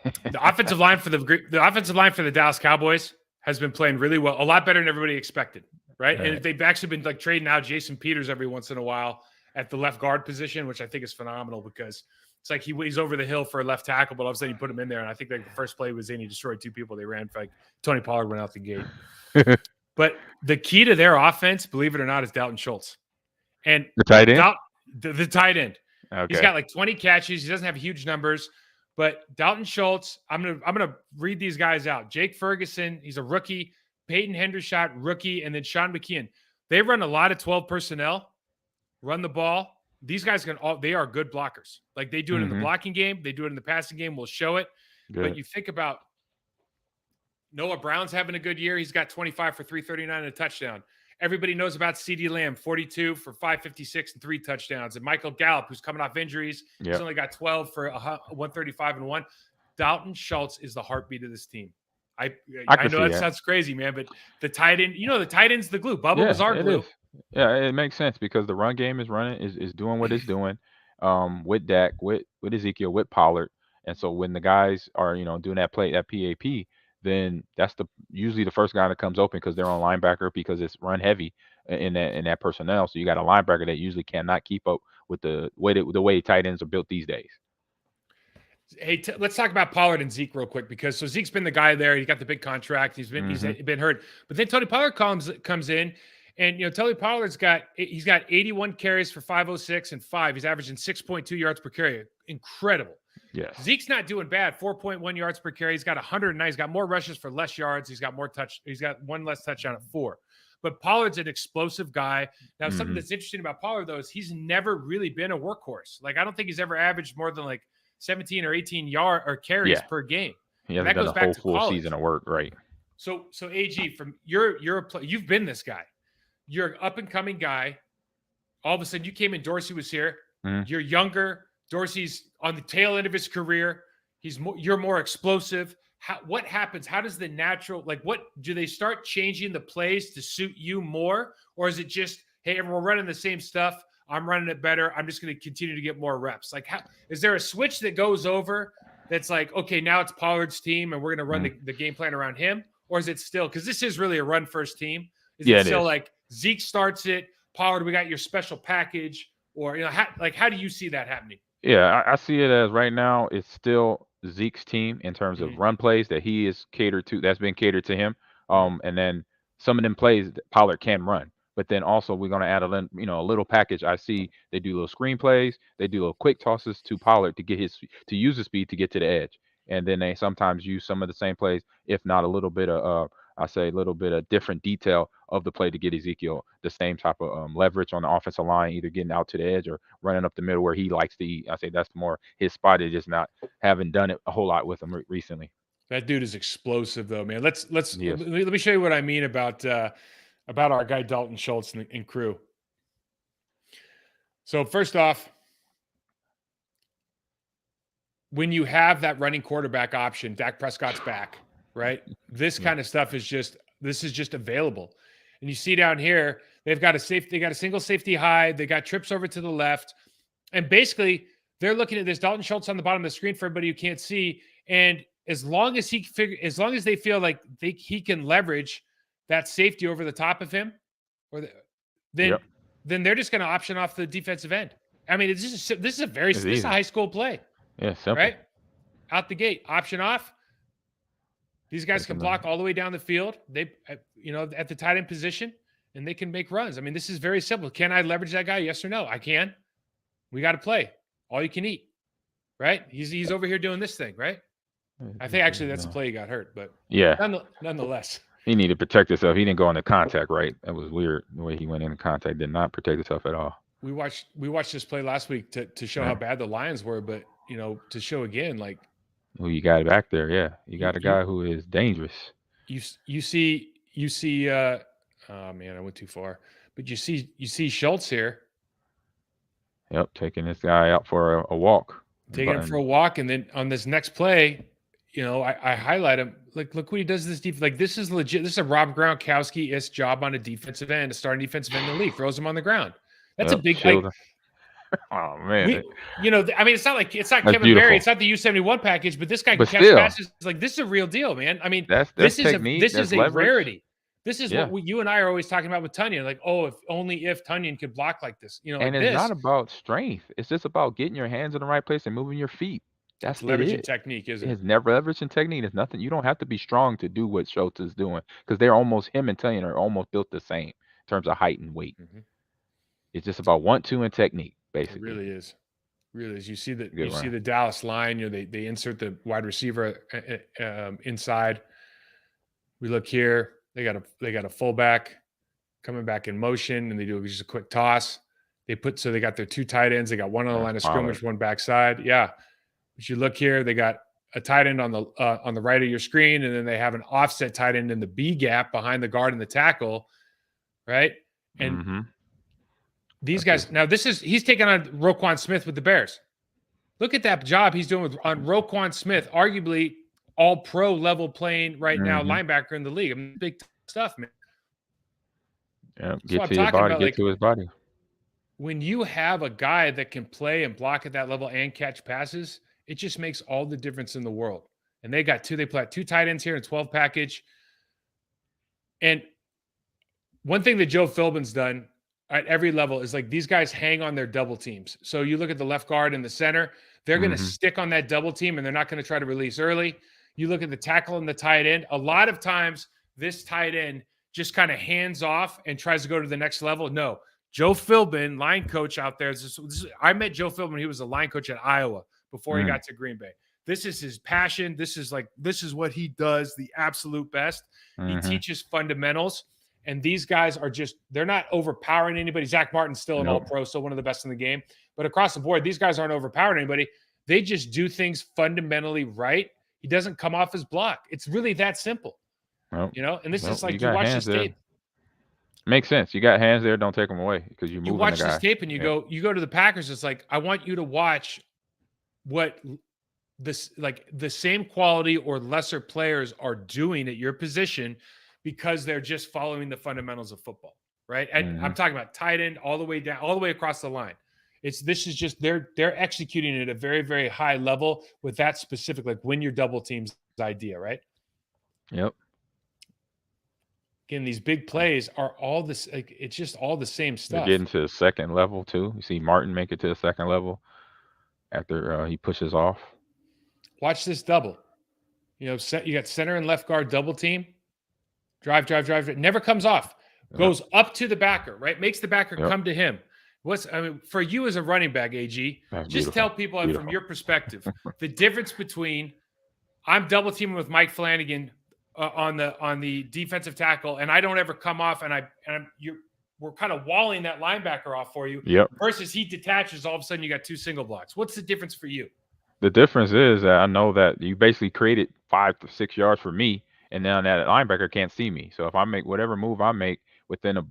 The offensive line for the Dallas Cowboys has been playing really well, a lot better than everybody expected, right? And they've actually been like trading out Jason Peters every once in a while at the left guard position, which I think is phenomenal because it's like he's over the hill for a left tackle, but all of a sudden you put him in there, and I think like the first play was in, he destroyed two people. They ran for like Tony Pollard went out the gate. But the key to their offense, believe it or not, is Dalton Schultz. And the tight end, the tight end. Okay. He's got like 20 catches. He doesn't have huge numbers. But Dalton Schultz, I'm gonna read these guys out. Jake Ferguson, he's a rookie. Peyton Hendershot, rookie, and then Sean McKeon. They run a lot of 12 personnel, run the ball. These guys they are good blockers. Like they do it in the blocking game, they do it in the passing game. We'll show it. Good. But you think about Noah Brown's having a good year. He's got 25 for 339 and a touchdown. Everybody knows about CeeDee Lamb, 42 for 556 and 3 touchdowns. And Michael Gallup, who's coming off injuries, he's only got 12 for 135 and 1. Dalton Schultz is the heartbeat of this team. I know that sounds crazy, man, but the tight end, the tight end's the glue. Bubba was our glue. Yeah, it makes sense because the run game is doing what it's doing with Dak, with Ezekiel, with Pollard. And so when the guys are, doing that play, that PAP, then that's usually the first guy that comes open because they're on linebacker because it's run heavy in that personnel. So you got a linebacker that usually cannot keep up with the way tight ends are built these days. Hey, let's talk about Pollard and Zeke real quick because Zeke's been the guy there. He got the big contract. He's been hurt, but then Tony Pollard comes in, and Tony Pollard's got 81 carries for 506 and 5. He's averaging 6.2 yards per carry. Incredible. Yes. Zeke's not doing bad. 4.1 yards per carry. He's got 109. He's got more rushes for less yards. He's got one less touchdown at 4. But Pollard's an explosive guy. Now, something that's interesting about Pollard though is he's never really been a workhorse. Like I don't think he's ever averaged more than like 17 or 18 yard or carries per game. He hasn't done a whole full season of work, right? So AG, from you've been this guy. You're an up and coming guy. All of a sudden, you came in. Dorsey was here. You're younger. Dorsey's on the tail end of his career. You're more explosive. What happens? How does the natural what do they start changing the plays to suit you more, or is it just hey, we're running the same stuff? I'm running it better. I'm just going to continue to get more reps. Like, is there a switch that goes over that's like, okay, now it's Pollard's team and we're going to run the game plan around him? Or is it still, because this is really a run first team. Is it still like Zeke starts it, Pollard, we got your special package, or, how do you see that happening? Yeah, I see it as right now, it's still Zeke's team in terms of run plays that he is catered to, that's been catered to him. And then some of them plays that Pollard can run. But then also we're going to add a little package. I see they do little screen plays, they do little quick tosses to Pollard to use his speed to get to the edge, and then they sometimes use some of the same plays, if not a little bit of a little bit of different detail of the play to get Ezekiel the same type of leverage on the offensive line, either getting out to the edge or running up the middle where he likes to eat. I say that's more his spot. Is just not having done it a whole lot with him recently. That dude is explosive though, man. Let me show you what I mean about our guy Dalton Schultz and crew. So first off, when you have that running quarterback option, Dak Prescott's back, right? This kind of stuff is just available. And you see down here, they've got a single safety high, they got trips over to the left. And basically, they're looking at this Dalton Schultz on the bottom of the screen for everybody who can't see. And as long as they feel like he can leverage that safety over the top of him, then they're just going to option off the defensive end. I mean, this is a high school play. Yeah, simple. Right? Out the gate, option off. These guys can block all the way down the field. They, at the tight end position, and they can make runs. I mean, this is very simple. Can I leverage that guy? Yes or no? I can. We got to play. All you can eat. Right? He's over here doing this thing, right? I think actually that's the play he got hurt, but nonetheless. He needed to protect himself. He didn't go into contact, right? That was weird. The way he went into contact did not protect himself at all. We watched this play last week to show how bad the Lions were, but to show again, like who you got back there, yeah. You got a guy who is dangerous. You see oh man, I went too far. But you see Schultz here. Yep, taking this guy out for a walk. Taking him for a walk, and then on this next play, I highlight him. Like, look what he does to this defense. Like, this is legit. This is a Rob Gronkowski-ish job on a defensive end, a starting defensive end in the league. Throws him on the ground. That's a big. Like, oh man, I mean, it's not Kevin beautiful. Berry. It's not the U71 package, but this guy can catch passes. Like, this is a real deal, man. I mean, this is a rarity. This is what you and I are always talking about with Tonyan. Like, oh, if Tonyan could block like this, and it's not about strength. It's just about getting your hands in the right place and moving your feet. That's leveraging technique, isn't it? It's never leveraging technique. It's nothing. You don't have to be strong to do what Schultz is doing, because they're almost, him and Tonyan are almost built the same in terms of height and weight. Mm-hmm. It's just about 1-2 and technique, basically. It really is. You see the Dallas line. They insert the wide receiver inside. We look here. They got a fullback coming back in motion, and they do just a quick toss. They got their 2 tight ends. They got one on the line of scrimmage, one backside. Yeah. But you look here, they got a tight end on the right of your screen, and then they have an offset tight end in the B gap behind the guard and the tackle, right? And these guys, now he's taking on Roquan Smith with the Bears. Look at that job he's doing on Roquan Smith, arguably all pro level playing right now, linebacker in the league. I mean, big stuff, man. Yeah, get to your body, get to his body. When you have a guy that can play and block at that level and catch passes, it just makes all the difference in the world. And they play 2 tight ends here in 12 package. And one thing that Joe Philbin's done at every level is, like, these guys hang on their double teams. So you look at the left guard and the center, they're going to stick on that double team, and they're not going to try to release early. You look at the tackle and the tight end. A lot of times this tight end just kind of hands off and tries to go to the next level. No, Joe Philbin, line coach out there. I met Joe Philbin when he was a line coach at Iowa before he got to Green Bay. This is his passion. This is what he does the absolute best. He teaches fundamentals, and these guys are they're not overpowering anybody. Zach Martin's still an all-pro, still one of the best in the game. But across the board, these guys aren't overpowering anybody. They just do things fundamentally right. He doesn't come off his block. It's really that simple. And this is like, you watch this tape. Makes sense. You got hands there. Don't take them away, because you watch this tape and you go to the Packers. It's like, I want you to watch what the same quality or lesser players are doing at your position, because they're just following the fundamentals of football, right? And I'm talking about tight end all the way down, all the way across the line. They're executing at a very, very high level with that specific, like, win your double teams idea, right? Yep. Again, these big plays are all this. Like, it's just all the same stuff. They're getting to the second level too. You see Martin make it to the second level after he pushes off. Watch this double. You got center and left guard double team. Drive. It never comes off. Goes up to the backer, right? Makes the backer come to him. For you as a running back, AG, just tell people from your perspective the difference between, I'm double teaming with Mike Flanagan on the defensive tackle, and I don't ever come off, we're kind of walling that linebacker off for you. Yep. Versus he detaches, all of a sudden you got 2 single blocks. What's the difference for you? The difference is that I know that you basically created 5 to 6 yards for me, and now that linebacker can't see me. So if I make whatever move I make within a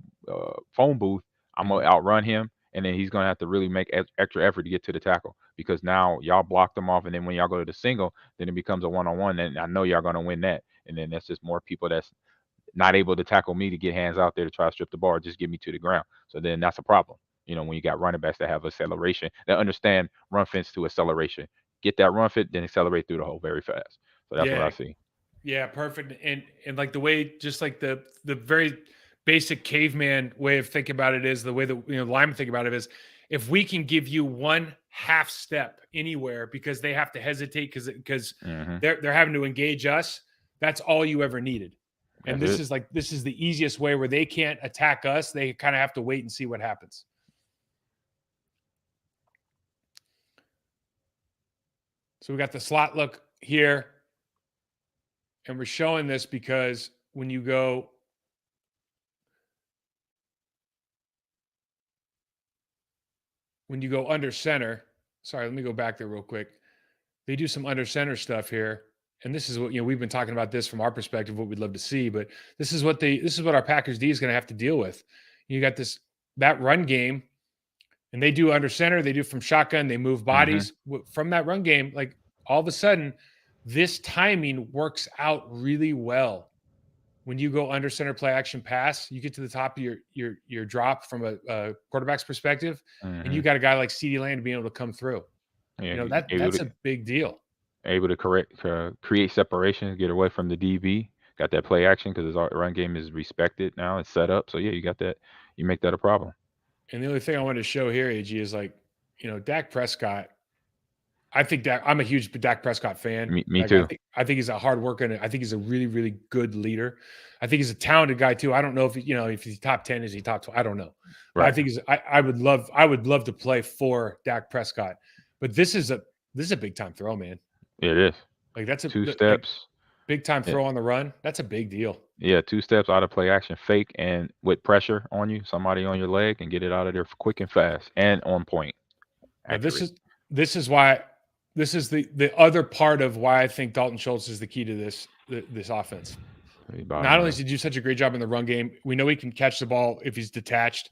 phone booth, I'm gonna outrun him, and then he's gonna have to really make extra effort to get to the tackle, because now y'all blocked them off, and then when y'all go to the single, then it becomes a one-on-one, and I know y'all gonna win that. And then that's just more people that's not able to tackle me to get hands out there to try to strip the ball, just get me to the ground. So then that's a problem. When you got running backs that have acceleration, that understand run fence to acceleration, get that run fit, then accelerate through the hole very fast. So that's what I see. Yeah, perfect. And like the way, just like the very basic caveman way of thinking about it is, the way that linemen think about it is, if we can give you 1/2 step anywhere because they have to hesitate because they're having to engage us, that's all you ever needed. And this is the easiest way, where they can't attack us. They kind of have to wait and see what happens. So we got the slot look here. And we're showing this because when you go under center, sorry, let me go back there real quick. They do some under center stuff here. And this is what, we've been talking about this from our perspective, what we'd love to see, but this is what our Packers D is going to have to deal with. You got that run game, and they do under center, they do from shotgun, they move bodies from that run game. Like all of a sudden, this timing works out really well. When you go under center play action pass, you get to the top of your drop from a quarterback's perspective, and you got a guy like CeeDee Lamb being able to come through. Yeah, that's a big deal. Able to create separation, get away from the DB. Got that play action because his run game is respected now. It's set up. So yeah, you got that. You make that a problem. And the only thing I wanted to show here, AG, is like, Dak Prescott. I think I'm a huge Dak Prescott fan. Me too. I think he's a hard worker, and I think he's a really, really good leader. I think he's a talented guy too. I don't know if he's top 10, is he top 12? I don't know. But I think I would love to play for Dak Prescott. But this is a big time throw, man. It is. Like that's a 2 steps. Big time throw on the run. That's a big deal. Yeah, 2 steps out of play action, fake, and with pressure on you, somebody on your leg, and get it out of there quick and fast and on point. This is the other part of why I think Dalton Schultz is the key to this offense. Not only does he do such a great job in the run game, we know he can catch the ball if he's detached.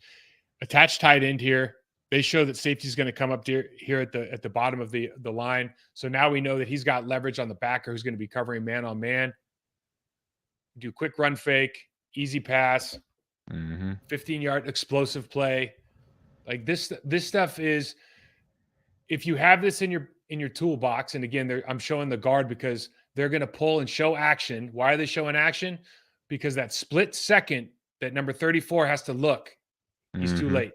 Attached tight end here. They show that safety is going to come up here at the bottom of the line. So now we know that he's got leverage on the backer who's going to be covering man on man. Do quick run fake, easy pass, 15-yard explosive play. Like this stuff is, if you have this in your toolbox, and again, I'm showing the guard because they're going to pull and show action. Why are they showing action? Because that split second that number 34 has to look, he's too late.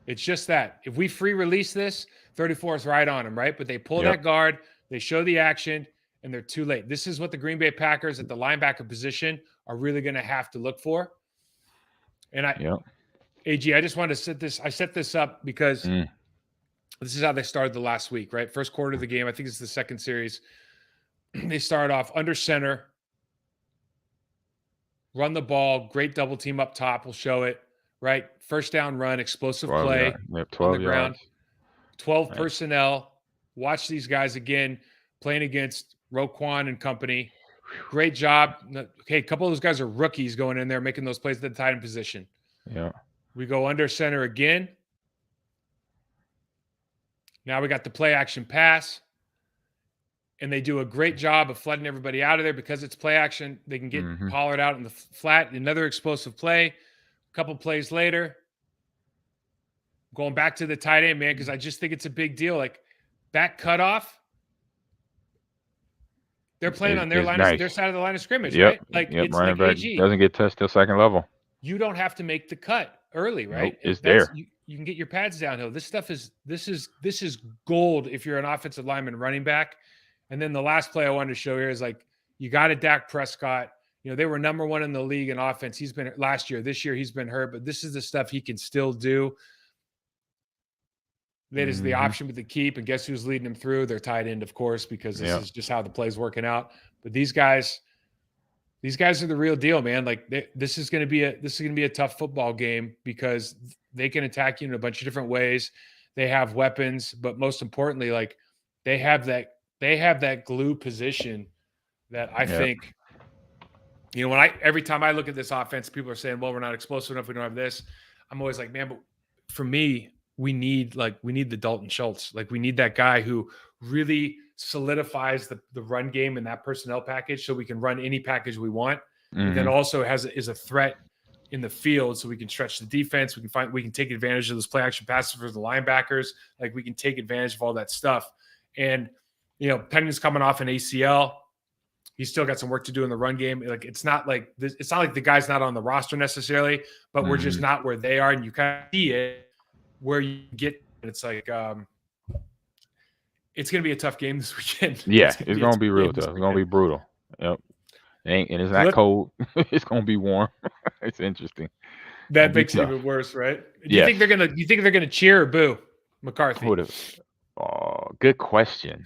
It's just that. If we free release this, 34 is right on him, right? But they pull that guard, they show the action, and they're too late. This is what the Green Bay Packers at the linebacker position are really going to have to look for. And AG, I just wanted to set this up because this is how they started the last week, right? First quarter of the game, I think it's the second series. They start off under center, run the ball, great double team up top. We'll show it, right? First down run, explosive play on the ground. 12 personnel. Watch these guys again playing against Roquan and company. Great job. Okay, a couple of those guys are rookies going in there making those plays at the tight end position. Yeah. We go under center again. Now we got the play action pass. And they do a great job of flooding everybody out of there because it's play action. They can get Pollard out in the flat. Another explosive play. A couple plays later, going back to the tight end, man, because I just think it's a big deal. Like that cutoff, they're playing on their side of the line of scrimmage, right? Like it's running like back doesn't get touched till second level. You don't have to make the cut early, right? Nope, it's there. You can get your pads downhill. This is gold if you're an offensive lineman running back. And then the last play I wanted to show here is like, you got a Dak Prescott. They were number 1 in the league in offense. He's been last year. This year he's been hurt, but this is the stuff he can still do. That is the option with the keep. And guess who's leading him through? Their tight end, of course, because this is just how the play's working out. But these guys are the real deal, man. Like this is going to be a tough football game because they can attack you in a bunch of different ways. They have weapons, but most importantly, like they have that glue position that I think, every time I look at this offense, people are saying, well, we're not explosive enough. We don't have this. I'm always like, man, but for me, we need the Dalton Schultz. Like we need that guy who really solidifies the run game in that personnel package so we can run any package we want. And then also is a threat in the field so we can stretch the defense. We can take advantage of those play action passes for the linebackers. Like we can take advantage of all that stuff. And Pennington's coming off an ACL. He's still got some work to do in the run game. Like it's not like the guy's not on the roster necessarily, but we're just not where they are. And you kind of see it where you get. It's like it's going to be a tough game this weekend. Yeah, it's going to be real tough. It's going to be brutal. Yep. And it's not cold. It's going to be warm. It's interesting. That makes it even worse, right? Do you think they're gonna cheer or boo McCarthy? Good question.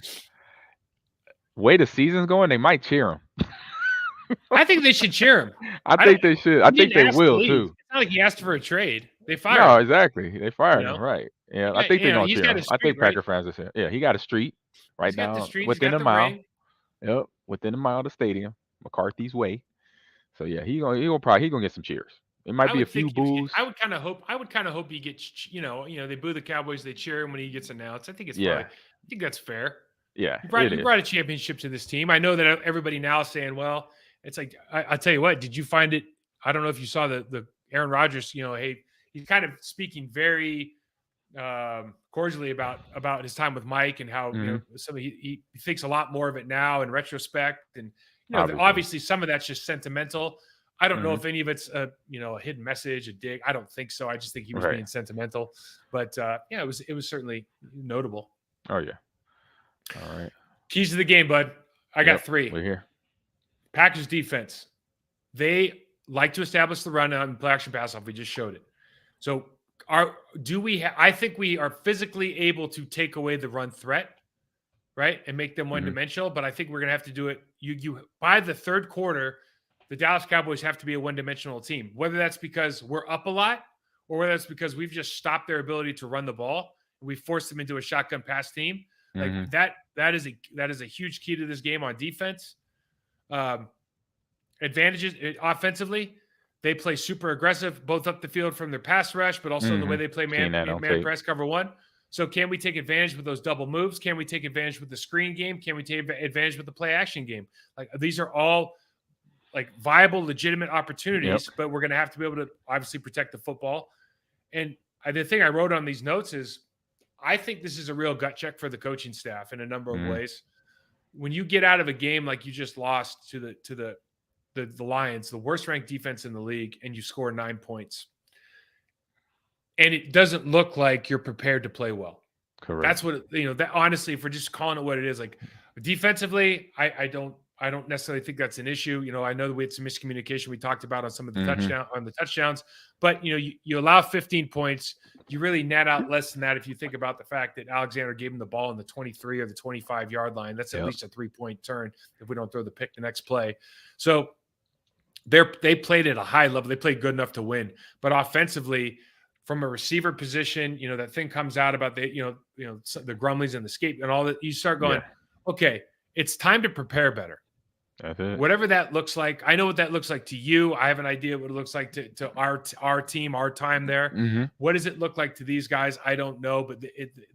Way the season's going, they might cheer him. I think they should cheer him. I think they should. I think they will too. It's not like he asked for a trade. They fired him. No, exactly. They fired him, right? Yeah, I think they're gonna cheer him. I think Packer fans are saying, yeah, he got a street right now within a mile. Yep, within a mile of the stadium, McCarthy's way. So yeah, he's gonna get some cheers. It might I be a would few think if you, boos. I would kind of hope he gets, they boo the Cowboys, they cheer him when he gets announced. I think it's probably, Yeah, I think that's fair. yeah, it You is. brought a championship to this team. I know that everybody now is saying, well, it's like I'll tell you what. Did you find it? I don't know if you saw the Aaron Rodgers. Hey, he's kind of speaking very cordially about his time with Mike and how Hmm. he thinks a lot more of it now in retrospect, and Obviously. obviously some of that's just sentimental. I don't know Hmm. if any of it's a hidden message, a dig. I don't think so. I just think he was Right. being sentimental, but yeah, it was certainly notable. Oh yeah. All right. Keys to the game, bud. I got Yep. three. We're here. Packers defense. They like to establish the run on play action pass off. We just showed it. So I think we are physically able to take away the run threat, right? And make them one Hmm. dimensional. But I think we're gonna have to do it. You by the third quarter, the Dallas Cowboys have to be a one dimensional team. Whether that's because we're up a lot, or whether that's because we've just stopped their ability to run the ball and we forced them into a shotgun pass team. Like Hmm. that is a huge key to this game on defense. Um, advantages offensively. They play super aggressive, both up the field from their pass rush, but also in the Hmm. way they play Seen man that on man tape. press cover one. So can we take advantage with those double moves? Can we take advantage with the screen game? Can we take advantage with the play action game? Like these are all like viable, legitimate Yep. opportunities, but we're going to have to be able to obviously protect the football. And the thing I wrote on these notes is I think this is a real gut check for the coaching staff in a number of Hmm. ways. When you get out of a game like you just lost to the Lions, the worst ranked defense in the league, and you score 9 points, and it doesn't look like you're prepared to play well. Correct. That's what that honestly, if we're just calling it what it is, like defensively, I don't necessarily think that's an issue. I know that we had some miscommunication we talked about on some of the Hmm. touchdowns, but you allow 15 points, you really net out less than that if you think about the fact that Alexander gave him the ball in the 23 or the 25-yard line. That's at Yep. least a 3-point turn if we don't throw the pick the next play. So they played at a high level. They played good enough to win, but offensively, from a receiver position, that thing comes out about the Grumleys and the skate and all that. You start going, Yeah. okay, it's time to prepare better. That's it. Whatever that looks like, I know what that looks like to you. I have an idea what it looks like to our team, our time there. Hmm. What does it look like to these guys? I don't know, but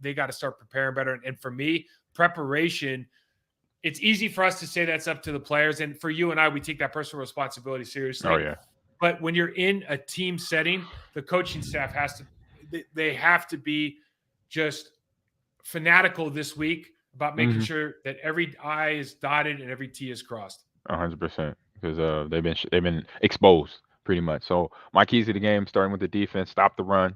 they got to start preparing better. And for me, preparation. It's easy for us to say that's up to the players, and for you and I, we take that personal responsibility Oh seriously. yeah. But when you're in a team setting, the coaching staff they have to be just fanatical this week about making Hmm. sure that every I is dotted and every T is crossed. 100%, because they've been exposed pretty much. So my keys to the game, starting with the defense, stop the run,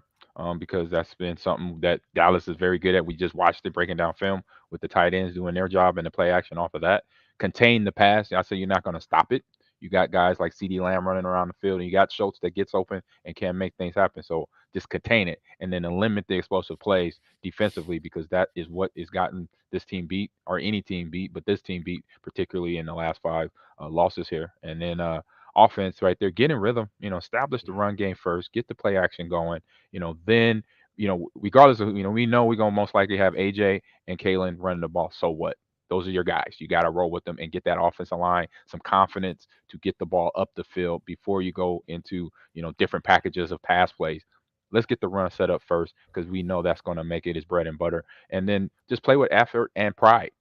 because that's been something that Dallas is very good at. We just watched it breaking down film with the tight ends doing their job and the play action off of that. Contain the pass. I say you're not going to stop it. You got guys like CD Lamb running around the field, and you got Schultz that gets open and can make things happen. So just contain it, and then limit the explosive plays defensively, because that is what has gotten this team beat, or any team beat, but this team beat particularly in the last five losses here. And then offense, right there, get in rhythm. Establish the run game first, get the play action going. Then regardless of we know we're gonna most likely have AJ and Kalen running the ball. So what? Those are your guys. You got to roll with them and get that offensive line some confidence to get the ball up the field before you go into different packages of pass plays. Let's get the run set up first, because we know that's going to make it his bread and butter. And then just play with effort and pride.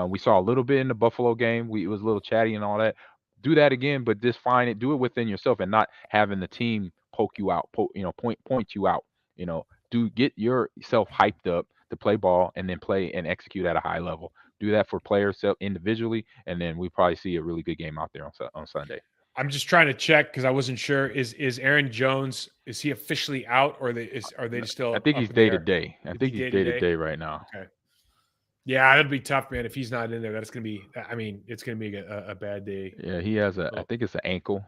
We saw a little bit in the Buffalo game. It was a little chatty and all that. Do that again, but just find it. Do it within yourself, and not having the team poke you out, point you out. Do get yourself hyped up to play ball, and then play and execute at a high level. Do that for players individually, and then we probably see a really good game out there on Sunday. I'm just trying to check because I wasn't sure. Is Aaron Jones, is he officially out, or are they I still think up he's in the day to air? day. I Is he think he's day to day to day? day right now. Okay. Yeah, that'd be tough, man. If he's not in there, that's gonna be. I mean, it's gonna be a bad day. Yeah, he has I Oh, think it's an ankle.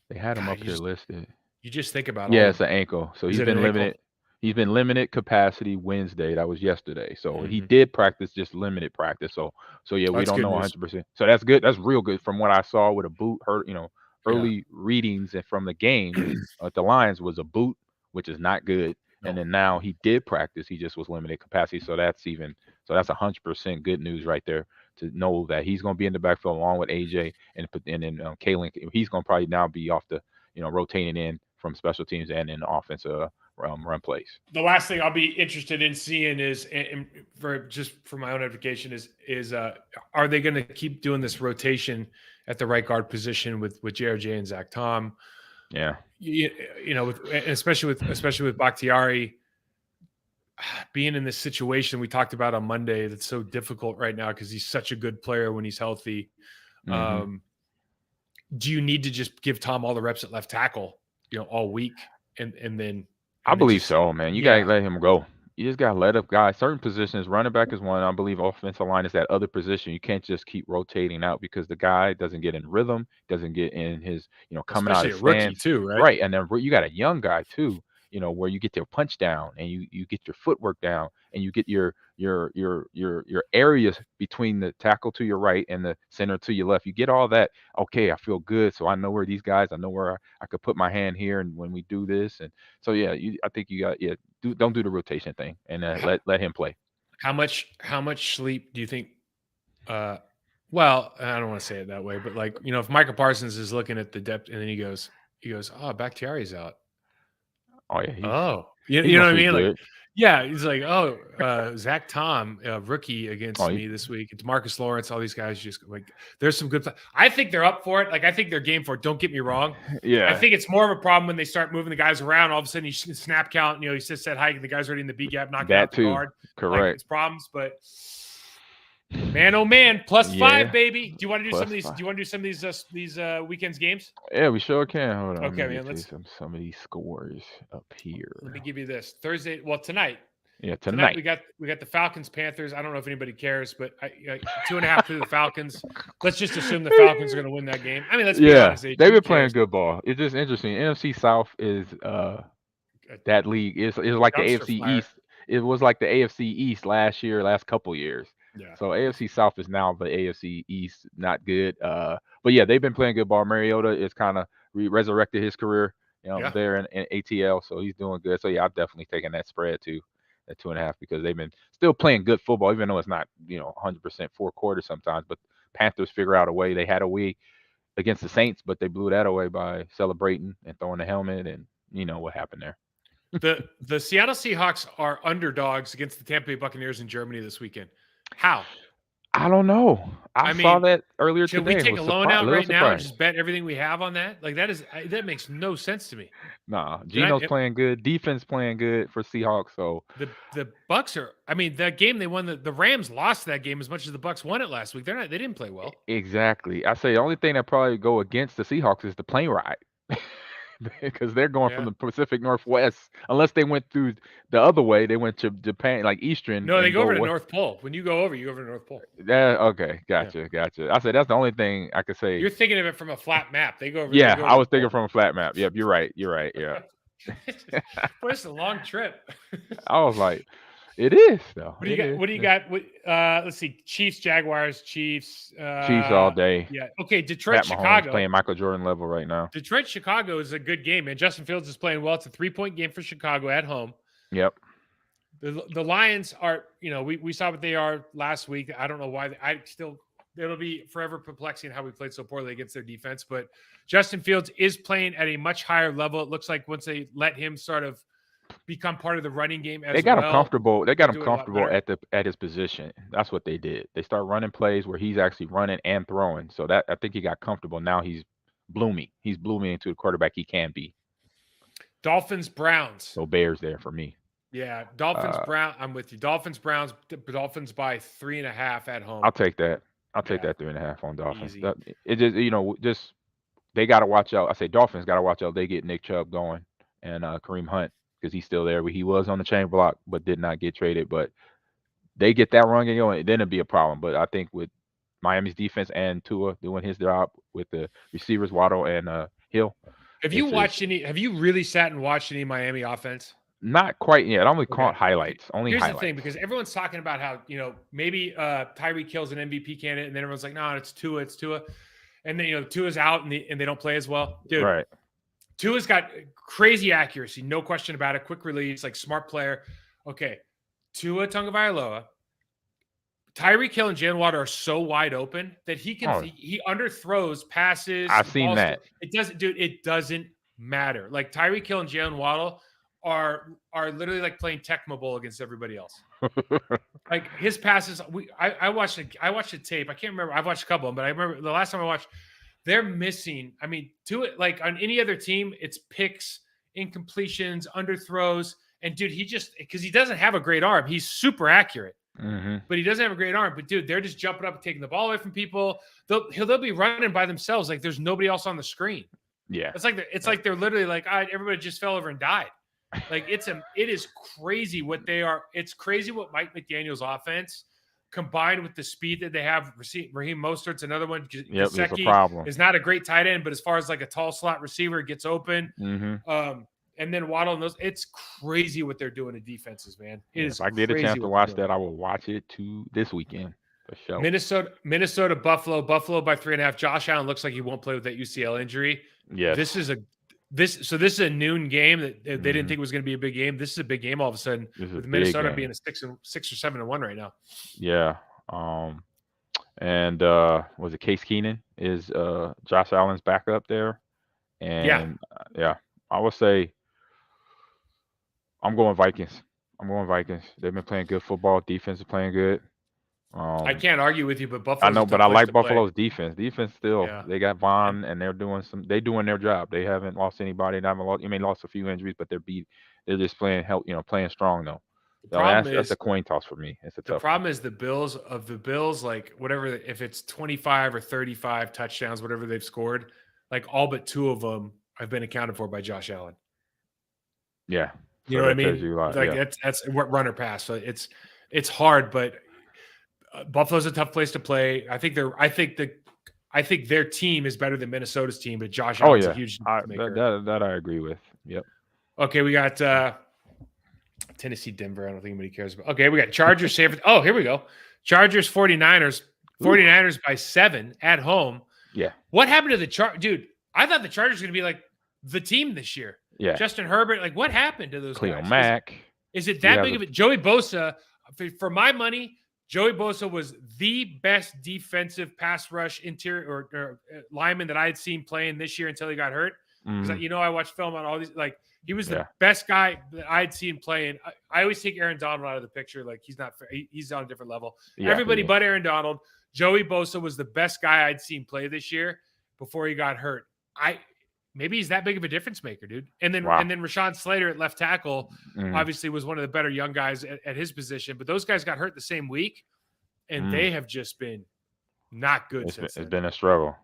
They had him God, up here listed. you just think about all Yeah, the. it's an ankle. So Is it an ankle? He's been limited capacity Wednesday. That was yesterday. So he Mm-hmm. did practice, just limited practice. So yeah, we That's don't good know news. 100%. So that's good. That's real good from what I saw with a boot hurt. Yeah. Early readings and from the game at the Lions was a boot, which is not good. And No, then now he did practice. He just was limited capacity. So that's 100% good news right there, to know that he's going to be in the backfield along with AJ, and then Kalen. He's going to probably now be off the rotating in from special teams and in offensive run plays. The last thing I'll be interested in seeing is, and for my own edification, is are they going to keep doing this rotation at the right guard position with JRJ and Zach Tom? Yeah, especially with Bakhtiari being in this situation we talked about on Monday that's so difficult right now because he's such a good player when he's healthy. Mm-hmm. Do you need to just give Tom all the reps at left tackle, all week, and then? I believe so, man. You gotta let him go. You just gotta let up guys. Certain positions, running back is one. I believe offensive line is that other position. You can't just keep rotating out because the guy doesn't get in rhythm, doesn't get in his, coming especially out of rookie stance too, right? Right, and then you got a young guy too. Where you get your punch down and you get your footwork down and you get your areas between the tackle to your right and the center to your left. You get all that. Okay, I feel good, so I know where these guys. I know where I could put my hand here, and when we do this, and so yeah, I think you got don't do the rotation thing and let him play. How much sleep do you think? Well, I don't want to say it that way, but if Micah Parsons is looking at the depth and then he goes, oh, Bakhtiari's out. Oh yeah. You know what I mean? Good. He's like, Zach Tom, rookie against me this week. It's Marcus Lawrence. All these guys just there's some good. I think they're up for it. I think they're game for it. Don't get me wrong. Yeah. I think it's more of a problem when they start moving the guys around. All of a sudden, you snap count. He says set high, and the guys already in the B gap, knocking out the guard. Correct. It's problems, but. Man, oh man, +5, baby. Do you want to do some of these? Do you want to do some of these weekends games? Yeah, we sure can. Hold on. Okay, man. Let's some of these scores up here. Let me give you this Thursday. Well, tonight. Yeah, tonight we got the Falcons Panthers. I don't know if anybody cares, but 2.5 to the Falcons. Let's just assume the Falcons are going to win that game. I mean, let's be honest. They've been playing good ball. It's just interesting. NFC South is that league is like the AFC East. It was like the AFC East last couple years. Yeah. So AFC South is now the AFC East, not good. But yeah, they've been playing good ball. Mariota is kind of resurrected his career, there in ATL, so he's doing good. So yeah, I've definitely taken that spread too, at 2.5, because they've been still playing good football, even though it's not 100% 4 quarters sometimes. But Panthers figure out a way. They had a week against the Saints, but they blew that away by celebrating and throwing the helmet, and what happened there. The Seattle Seahawks are underdogs against the Tampa Bay Buccaneers in Germany this weekend. How? I don't know. I saw that earlier today. Should we take a loan out right now and just bet everything we have on that? That makes no sense to me. Nah, Geno's playing good. Defense playing good for Seahawks. So the Bucks are. I mean, that game they won. The Rams lost that game as much as the Bucks won it last week. They didn't play well. Exactly. I say the only thing that probably go against the Seahawks is the plane ride. Because they're going from the Pacific Northwest. Unless they went through the other way, they went to Japan, like Eastern. No, they go over to North Pole. When you go over to North Pole. Okay, gotcha. I said that's the only thing I could say. You're thinking of it from a flat map. They go over. Yeah, I was thinking from a flat map. Yep, you're right. Yeah. Boy, it's a long trip. I was like, it is though. What do you got? Let's see. Chiefs, Jaguars, Chiefs. Chiefs all day. Yeah. Okay. Detroit, Pat Chicago. Mahomes playing Michael Jordan level right now. Detroit, Chicago is a good game, man. Justin Fields is playing well. It's a 3-point game for Chicago at home. Yep. The Lions are, we saw what they are last week. I don't know why. It'll be forever perplexing how we played so poorly against their defense. But Justin Fields is playing at a much higher level. It looks like once they let him sort of become part of the running game as well. They got him comfortable. They got him comfortable at his position. That's what they did. They start running plays where he's actually running and throwing. So that I think he got comfortable. Now he's blooming. He's blooming into the quarterback he can be. Dolphins, Browns. So Bears there for me. Yeah, Dolphins, Browns. I'm with you. Dolphins, Browns. Dolphins by 3.5 at home. I'll take that. I'll take that 3.5 on Dolphins. It just they got to watch out. I say Dolphins got to watch out. They get Nick Chubb going and Kareem Hunt, because he's still there. He was on the chain block, but did not get traded. But they get that run going, then it'd be a problem. But I think with Miami's defense and Tua doing his job with the receivers, Waddle and Hill. Have you really sat and watched any Miami offense? Not quite yet. I only caught highlights. Here's the thing, because everyone's talking about how, maybe Tyreek Hill's an MVP candidate, and then everyone's like, no, it's Tua. And then, Tua's out and they don't play as well. Dude, right. Tua's got crazy accuracy, no question about it. Quick release, smart player. Okay, Tua Tagovailoa, Tyreek Hill and Jalen Waddle are so wide open that he underthrows passes. I've seen that. It doesn't matter. Like Tyreek Hill and Jalen Waddle are literally like playing Tecmo Bowl against everybody else. Like his passes, I watched the tape. I can't remember. I've watched a couple of them, but I remember the last time I watched, they're missing. I mean, to it like on any other team, it's picks, incompletions, underthrows, and dude, he just because he doesn't have a great arm, he's super accurate. But he doesn't have a great arm. But dude, they're just jumping up and taking the ball away from people. They'll be running by themselves like there's nobody else on the screen. Yeah, it's like they're literally like everybody just fell over and died. Like it is crazy what they are. It's crazy what Mike McDaniel's offense combined with the speed that they have. Raheem Mostert's another one. Yep, it's a problem. Is not a great tight end, but as far as like a tall slot receiver, it gets open. And then Waddle and those, it's crazy what they're doing in defenses, man. If I get a chance to watch that, I will watch it this weekekend for sure. Minnesota, Buffalo by 3.5. Josh Allen looks like he won't play with that UCL injury. Yes. This is a noon game that they didn't think was going to be a big game. This is a big game all of a sudden with Minnesota being a 6 or 7-1 right now. Yeah. And was it Case Keenum is Josh Allen's backup there? And yeah, I would say I'm going Vikings. They've been playing good football. Defense is playing good. I can't argue with you, but Buffalo. I know, but I like Buffalo's defense. Defense still, they got Vaughn, and they're doing their job. They haven't lost anybody. They haven't lost a few injuries, but they're just playing playing strong though. That's a coin toss for me. It's a tough. The problem is the Bills, like whatever, if it's 25 or 35 touchdowns, whatever they've scored, like all but 2 of them have been accounted for by Josh Allen. Yeah. You know what I mean? That's run or pass. So it's hard, but Buffalo's a tough place to play. I think their team is better than Minnesota's team, but Josh Allen's a huge maker. That I agree with. Yep. Okay, we got Tennessee, Denver. I don't think anybody cares about. Okay, we got Chargers, San Francisco. Oh, here we go. Chargers, 49ers. 49ers by 7 at home. Yeah. What happened to the Dude, I thought the Chargers were going to be like the team this year. Yeah. Justin Herbert. Like, what happened to those Cleo guys? Mack. Is it that big of it? Joey Bosa, for my money, Joey Bosa was the best defensive pass rush interior or lineman that I had seen playing this year until he got hurt. Because I watched film on all these. Like he was the best guy that I had seen playing. I always take Aaron Donald out of the picture. Like he's on a different level. Yeah, everybody but Aaron Donald. Joey Bosa was the best guy I'd seen play this year before he got hurt. Maybe he's that big of a difference maker, dude. And then Rashawn Slater at left tackle obviously was one of the better young guys at his position. But those guys got hurt the same week, and they have just been not good since then. It's been a struggle.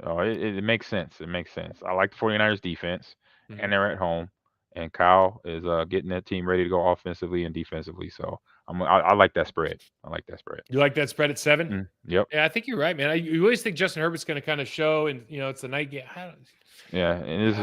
Oh, it makes sense. It makes sense. I like the 49ers defense, and they're at home. And Kyle is getting that team ready to go offensively and defensively. So I like that spread. You like that spread at 7? Yep. Yeah, I think you're right, man. You always think Justin Herbert's going to kind of show, and it's the night game. Yeah, and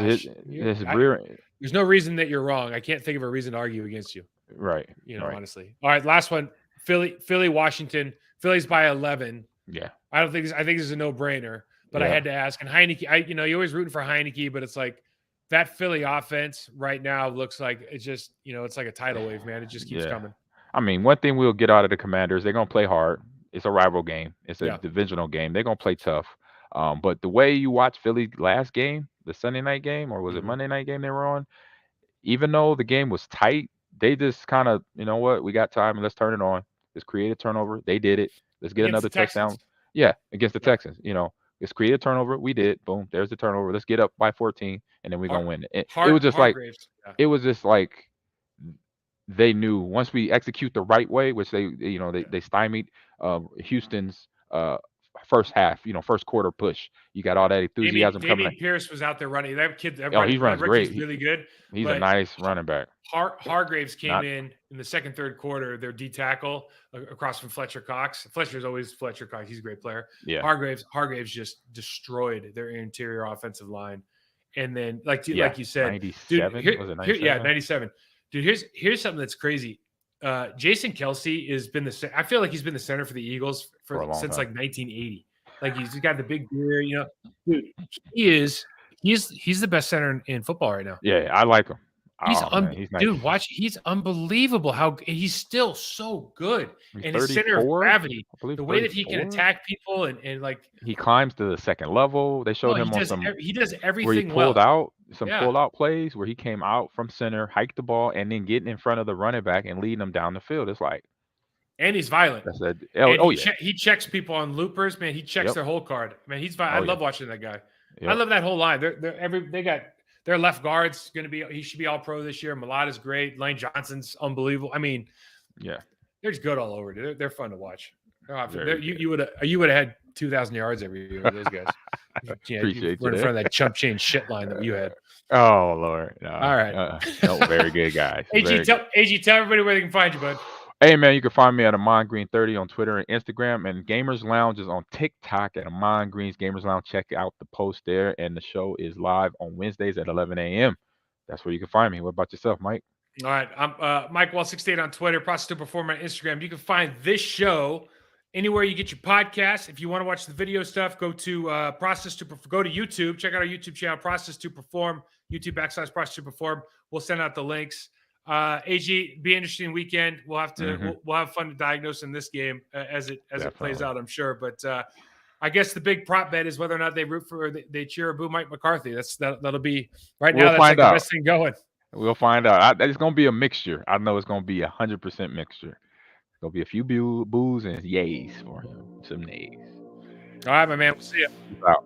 there's no reason that you're wrong. I can't think of a reason to argue against you. Right. Honestly. All right, last one. Philly, Washington. Philly's by 11. Yeah. I think this is a no-brainer, but I had to ask. And Heineke, you're always rooting for Heineke, but it's like that Philly offense right now looks like it's just, it's like a tidal wave, man. It just keeps coming. I mean, one thing we'll get out of the Commanders, they're going to play hard. It's a rival game. It's a divisional game. They're going to play tough. But the way you watch Philly last game, the Sunday night game, or was it Monday night game they were on, even though the game was tight, they just kind of, we got time and let's turn it on. Let's create a turnover. They did it. Let's get another touchdown. Yeah, against the Texans. Let's create a turnover. We did. Boom. There's the turnover. Let's get up by 14, and then we're going to win. It was just it was just like they knew once we execute the right way, which they stymied Houston's first half, first quarter push. You got all that enthusiasm coming. Damian Pierce was out there running. That kid, he runs great. Really good. He's a nice running back. Hargraves came in the second, third quarter. Their D tackle across from Fletcher Cox. Fletcher's always Fletcher Cox. He's a great player. Yeah. Hargraves just destroyed their interior offensive line. And then, like you said, 97. Dude, was it 97? Yeah, 97. Dude, here's something that's crazy. Jason Kelsey has been I feel like he's been the center for the Eagles since like 1980. Like he's got the big beard, dude. He's the best center in football right now. Yeah, I like him. Oh man, he's nice. Dude, watch. He's unbelievable. How he's still so good, He's and his center of 34, gravity, I believe the way that he can 34. attack people, and like, He climbs to the second level. They showed him on some he does where he everything pulled well. out some Yeah, pull out plays where he came out from center, hiked the ball, and then getting in front of the running back and leading them down the field. It's like and he's violent. that's a And oh yeah. he checks people on loopers, man. He checks Yep. their whole card. Man, he's fine. I Oh yeah. love watching that guy. I Yep. love that whole line. They got their left guard's going to be. He should be all pro this year. Malata's great. Lane Johnson's unbelievable. I mean, Yeah. they're just good all over. They're fun to watch. Very You would have had 2,000 yards every year with those guys. Yeah, Appreciate we're you in there. front of that chump change shit line that you had. Oh Lord. No, All right. no, very good guys. AG, tell everybody where they can find you, bud. Hey man, you can find me at Ahman Green 30 on Twitter and Instagram, and Gamers Lounge is on TikTok at Ahman Green's Gamers Lounge. Check out the post there, and the show is live on Wednesdays at 11 a.m. That's where you can find me. What about yourself, Mike? All right, I'm Mike Wall68 on Twitter, Process to Perform on Instagram. You can find this show anywhere you get your podcasts. If you want to watch the video stuff, go to go to YouTube. Check out our YouTube channel, Process to Perform. YouTube /Process to Perform. We'll send out the links. AG, be an interesting weekend. We'll have to we'll have fun diagnosing this game as it plays out, I'm sure. But I guess the big prop bet is whether or not they root for they cheer or boo Mike McCarthy. That'll be right now. That's like the best thing going. We'll find out. It's gonna be a mixture. I know it's gonna be 100% mixture. Gonna be a few boos and yays for him, some nays. All right, my man. We'll see you. Peace out.